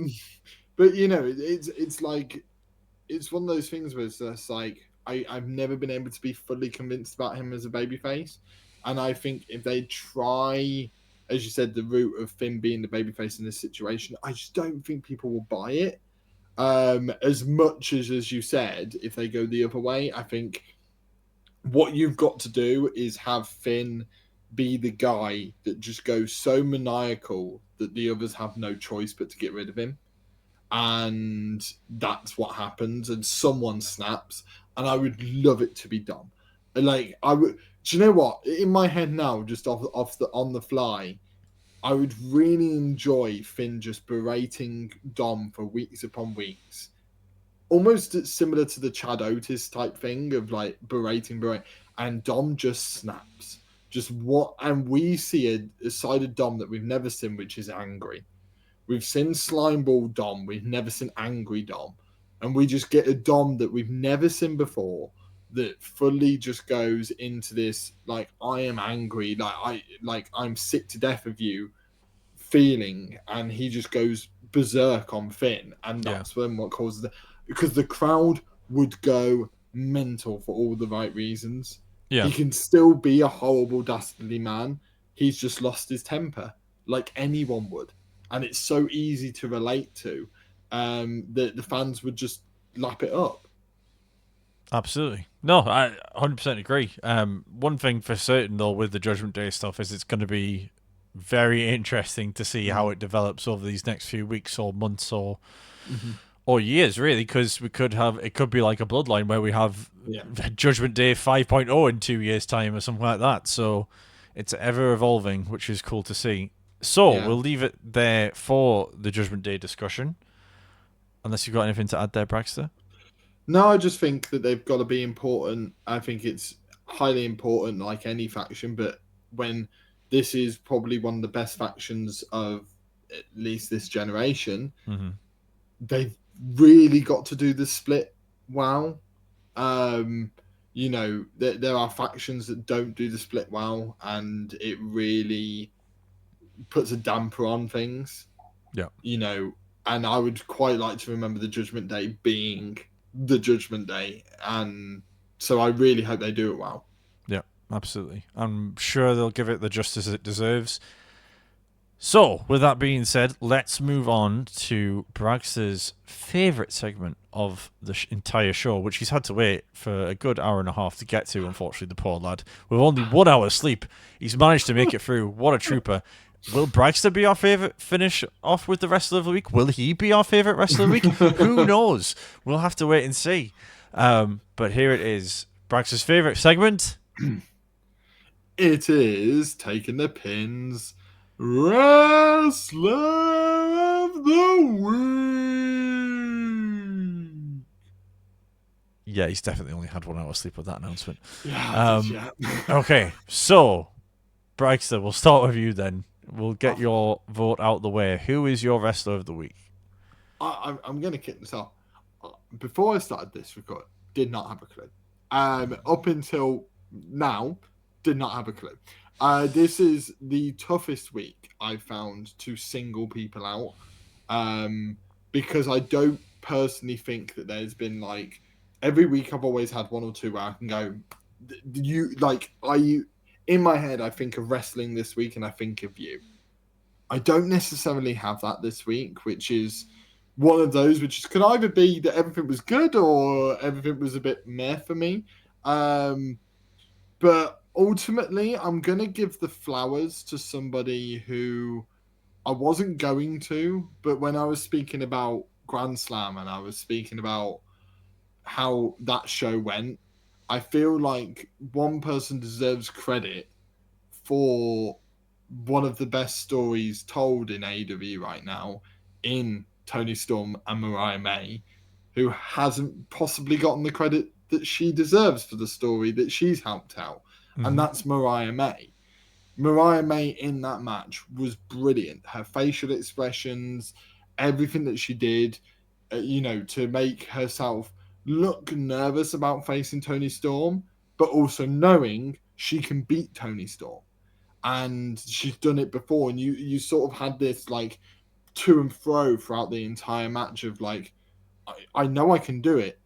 But you know, it's like it's one of those things where it's just like I've never been able to be fully convinced about him as a babyface. And I think if they try, as you said, the route of Finn being the babyface in this situation, I just don't think people will buy it. As much as you said, if they go the other way, I think what you've got to do is have Finn be the guy that just goes so maniacal that the others have no choice but to get rid of him. And that's what happens, and someone snaps, and I would love it to be Dom. Like, I would. Do you know what? In my head now, just on the fly, I would really enjoy Finn just berating Dom for weeks upon weeks, almost similar to the Chad Otis type thing of like berating, and Dom just snaps. Just what, and we see a side of Dom that we've never seen, which is angry. We've seen Slimeball Dom. We've never seen Angry Dom. And we just get a Dom that we've never seen before that fully just goes into this, like, I am angry, I'm sick to death of you feeling. And he just goes berserk on Finn. And that's when what causes because the crowd would go mental for all the right reasons. Yeah. He can still be a horrible, dastardly man. He's just lost his temper like anyone would. And it's so easy to relate to that the fans would just lap it up. Absolutely. No, I 100% agree. One thing for certain, though, with the Judgment Day stuff is it's going to be very interesting to see how it develops over these next few weeks or months or years, really, because it could be like a bloodline where we have Judgment Day 5.0 in 2 years' time or something like that. So it's ever evolving, which is cool to see. So we'll leave it there for the Judgment Day discussion. Unless you've got anything to add there, Bragster? No, I just think that they've got to be important. I think it's highly important, like any faction, but when this is probably one of the best factions of at least this generation, they've really got to do the split well. You know, there are factions that don't do the split well, and it really puts a damper on things. Yeah. You know, and I would quite like to remember the Judgment Day being the Judgment Day, and so I really hope they do it well. Yeah, absolutely. I'm sure they'll give it the justice it deserves. So, with that being said, let's move on to Bragster's favourite segment of the entire show, which he's had to wait for a good hour and a half to get to, unfortunately, the poor lad. With only 1 hour's sleep, he's managed to make it through. What a trooper. Will Bragster be our favourite finish off with the wrestler of the week? Will he be our favourite wrestler of the week? Who knows? We'll have to wait and see. But here it is. Bragster's favourite segment. It is Taking the Pins Wrestler of the Week. Yeah, he's definitely only had 1 hour sleep with that announcement. Yeah. Okay, so Bragster, we'll start with you then. We'll get your vote out the way. Who is your wrestler of the week? I'm going to kick this off. Before I started this record, did not have a clue. Up until now, did not have a clue. This is the toughest week I've found to single people out, because I don't personally think that there's been like every week I've always had one or two where I can go, in my head I think of wrestling this week and I think of you. I don't necessarily have that this week, which is one of those which could either be that everything was good or everything was a bit meh for me. But ultimately, I'm going to give the flowers to somebody who I wasn't going to, but when I was speaking about Grand Slam and I was speaking about how that show went, I feel like one person deserves credit for one of the best stories told in AEW right now in Toni Storm and Mariah May, who hasn't possibly gotten the credit that she deserves for the story that she's helped out. And that's Mariah May. Mariah May in that match was brilliant. Her facial expressions, everything that she did, to make herself look nervous about facing Tony Storm, but also knowing she can beat Tony Storm. And she's done it before. And you sort of had this like to and fro throughout the entire match of like, I know I can do it,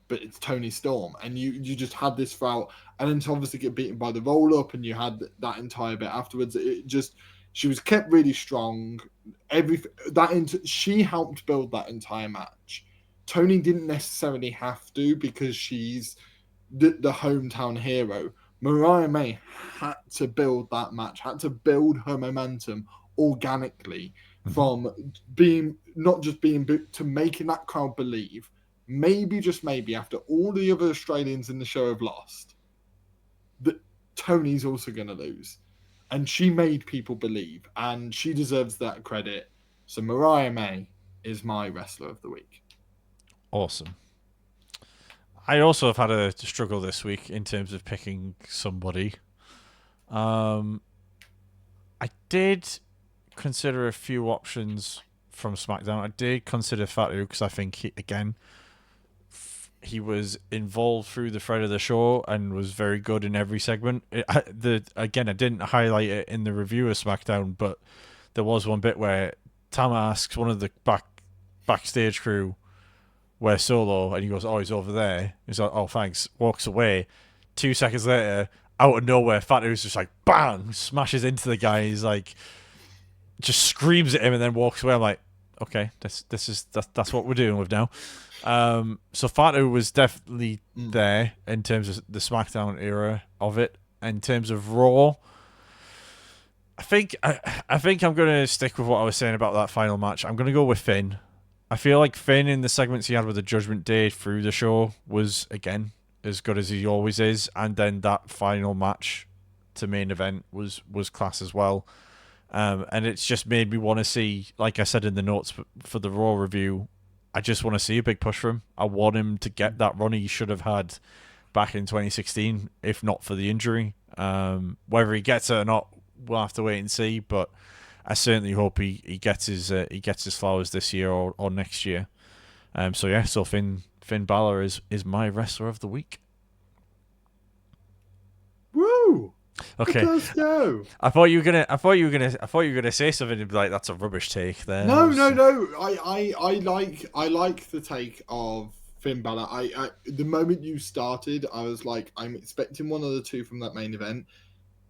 but it's Tony Storm, and you just had this throughout, and then to obviously get beaten by the roll up, and you had that entire bit afterwards. It just she was kept really strong. She helped build that entire match. Tony didn't necessarily have to because she's the hometown hero. Mariah May had to build that match, had to build her momentum organically from being not just being to making that crowd believe. Maybe, just maybe, after all the other Australians in the show have lost, that Tony's also going to lose. And she made people believe, and she deserves that credit. So Mariah May is my wrestler of the week. Awesome. I also have had a struggle this week in terms of picking somebody. I did consider a few options from SmackDown. I did consider Fatu because I think, he was involved through the thread of the show and was very good in every segment. I didn't highlight it in the review of SmackDown, but there was one bit where Tama asks one of the backstage crew where Solo, and he goes, "Oh, he's over there." He's like, "Oh, thanks." Walks away. 2 seconds later, out of nowhere, Fatu's just like, bang, smashes into the guy. He's like, just screams at him and then walks away. I'm like, okay, that's what we're doing with now. So Fatu was definitely there in terms of the SmackDown era of it. In terms of Raw, I think I'm gonna stick with what I was saying about that final match. I'm gonna go with Finn. I feel like Finn in the segments he had with the Judgment Day through the show was again as good as he always is, and then that final match to main event was class as well. And it's just made me want to see, like I said in the notes for the Raw review, I just want to see a big push for him. I want him to get that run he should have had back in 2016, if not for the injury. Whether he gets it or not, we'll have to wait and see. But I certainly hope he gets his flowers this year or next year. So Finn Balor is my wrestler of the week. Woo! Okay. Let's go. I thought you were gonna say something and be like, "That's a rubbish take." There. No. I like the take of Finn Balor. The moment you started, I was like, I'm expecting one of the two from that main event,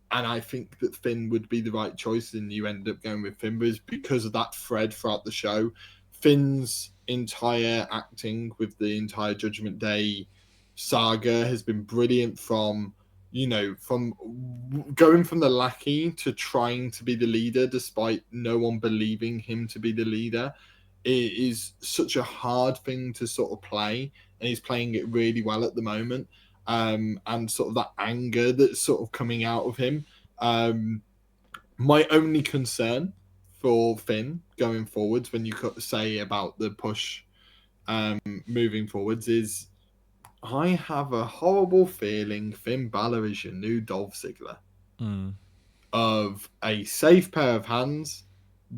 and I think that Finn would be the right choice. And you ended up going with Finn because of that thread throughout the show. Finn's entire acting with the entire Judgment Day saga has been brilliant from going from the lackey to trying to be the leader despite no one believing him to be the leader. It is such a hard thing to sort of play, and he's playing it really well at the moment. And sort of that anger that's sort of coming out of him. My only concern for Finn going forwards, when you say about the push moving forwards, is I have a horrible feeling Finn Balor is your new Dolph Ziggler. Of a safe pair of hands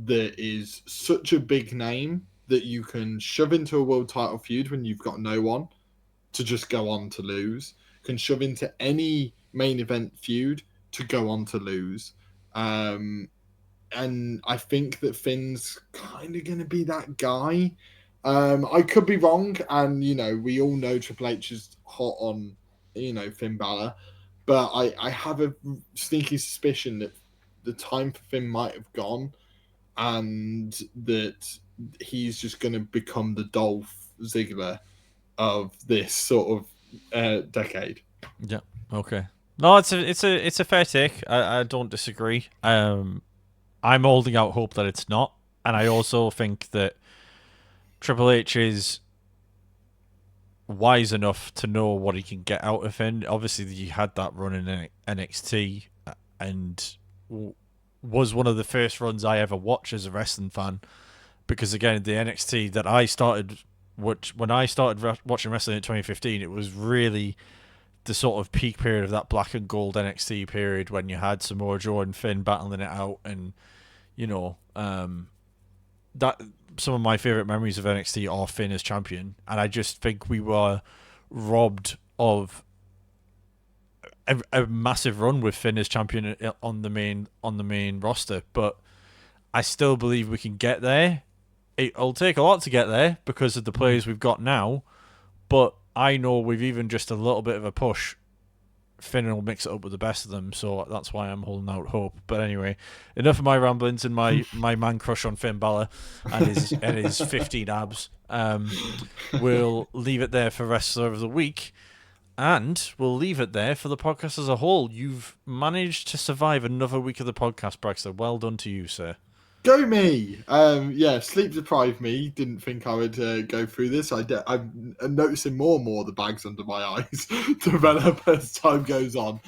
that is such a big name that you can shove into a world title feud when you've got no one to just go on to lose. Can shove into any main event feud to go on to lose. And I think that Finn's kind of going to be that guy. I could be wrong, and we all know Triple H is hot on Finn Balor, but I have a sneaky suspicion that the time for Finn might have gone, and that he's just going to become the Dolph Ziggler of this sort of decade. Yeah. Okay. No, it's a fair take. I don't disagree. I'm holding out hope that it's not, and I also think that Triple H is wise enough to know what he can get out of him. Obviously, he had that run in NXT and was one of the first runs I ever watched as a wrestling fan. Because again, the NXT that I started, when I started watching wrestling in 2015, it was really the sort of peak period of that black and gold NXT period when you had Samoa Joe and Finn battling it out, and that some of my favorite memories of NXT are Finn as champion, and I just think we were robbed of a massive run with Finn as champion on the main roster. But I still believe we can get there. It'll take a lot to get there because of the players we've got now, but I know we've even just a little bit of a push. Finn will mix it up with the best of them, so that's why I'm holding out hope. But anyway, enough of my ramblings and my man crush on Finn Balor and his 15 abs. We'll leave it there for Wrestler of the Week, and we'll leave it there for the podcast as a whole. You've managed to survive another week of the podcast, Bragster. Well done to you, sir. Go me! Sleep deprived me. Didn't think I would go through this. I'm noticing more and more the bags under my eyes develop as time goes on.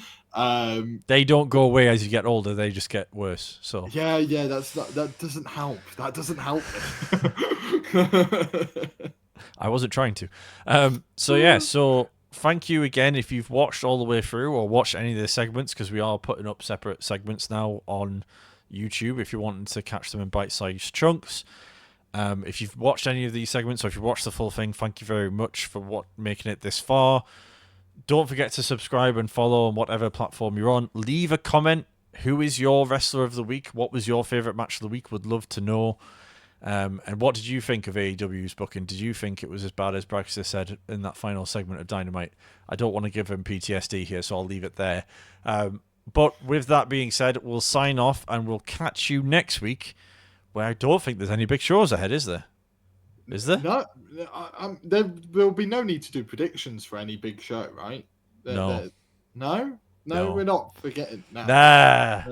They don't go away as you get older; they just get worse. So that doesn't help. That doesn't help me. I wasn't trying to. So thank you again if you've watched all the way through or watched any of the segments, because we are putting up separate segments now on YouTube if you're wanting to catch them in bite-sized chunks. If you've watched any of these segments or if you've watched the full thing, thank you very much for making it this far. Don't forget to subscribe and follow on whatever platform you're on. Leave a comment. Who is your Wrestler of the Week? What was your favourite match of the week? Would love to know. And what did you think of AEW's booking? Did you think it was as bad as Bragster said in that final segment of Dynamite? I don't want to give him PTSD here, so I'll leave it there. But with that being said, we'll sign off and we'll catch you next week, where I don't think there's any big shows ahead, is there? Is there? No, there will be no need to do predictions for any big show, right? No. No, we're not forgetting. Nah,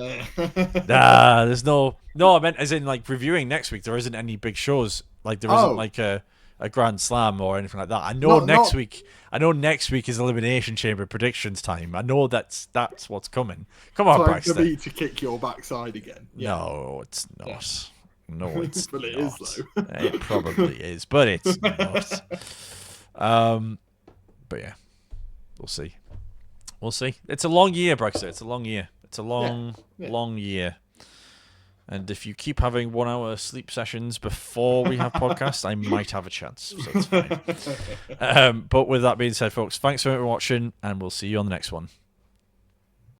there's no. I meant as in like reviewing next week. There isn't any big shows. Like there isn't like a Grand Slam or anything like that. I know next week. I know next week is Elimination Chamber predictions time. I know that's what's coming. Come on, Bragster. For me to kick your backside again. Yeah. No, it's not. Yeah. No, it's but it not. is though. It probably is, but it's not. But yeah, we'll see. We'll see. It's a long year, Bragster. It's a long year. It's a long year. And if you keep having 1 hour sleep sessions before we have podcasts, I might have a chance. So it's fine. But with that being said, folks, thanks for watching, and we'll see you on the next one.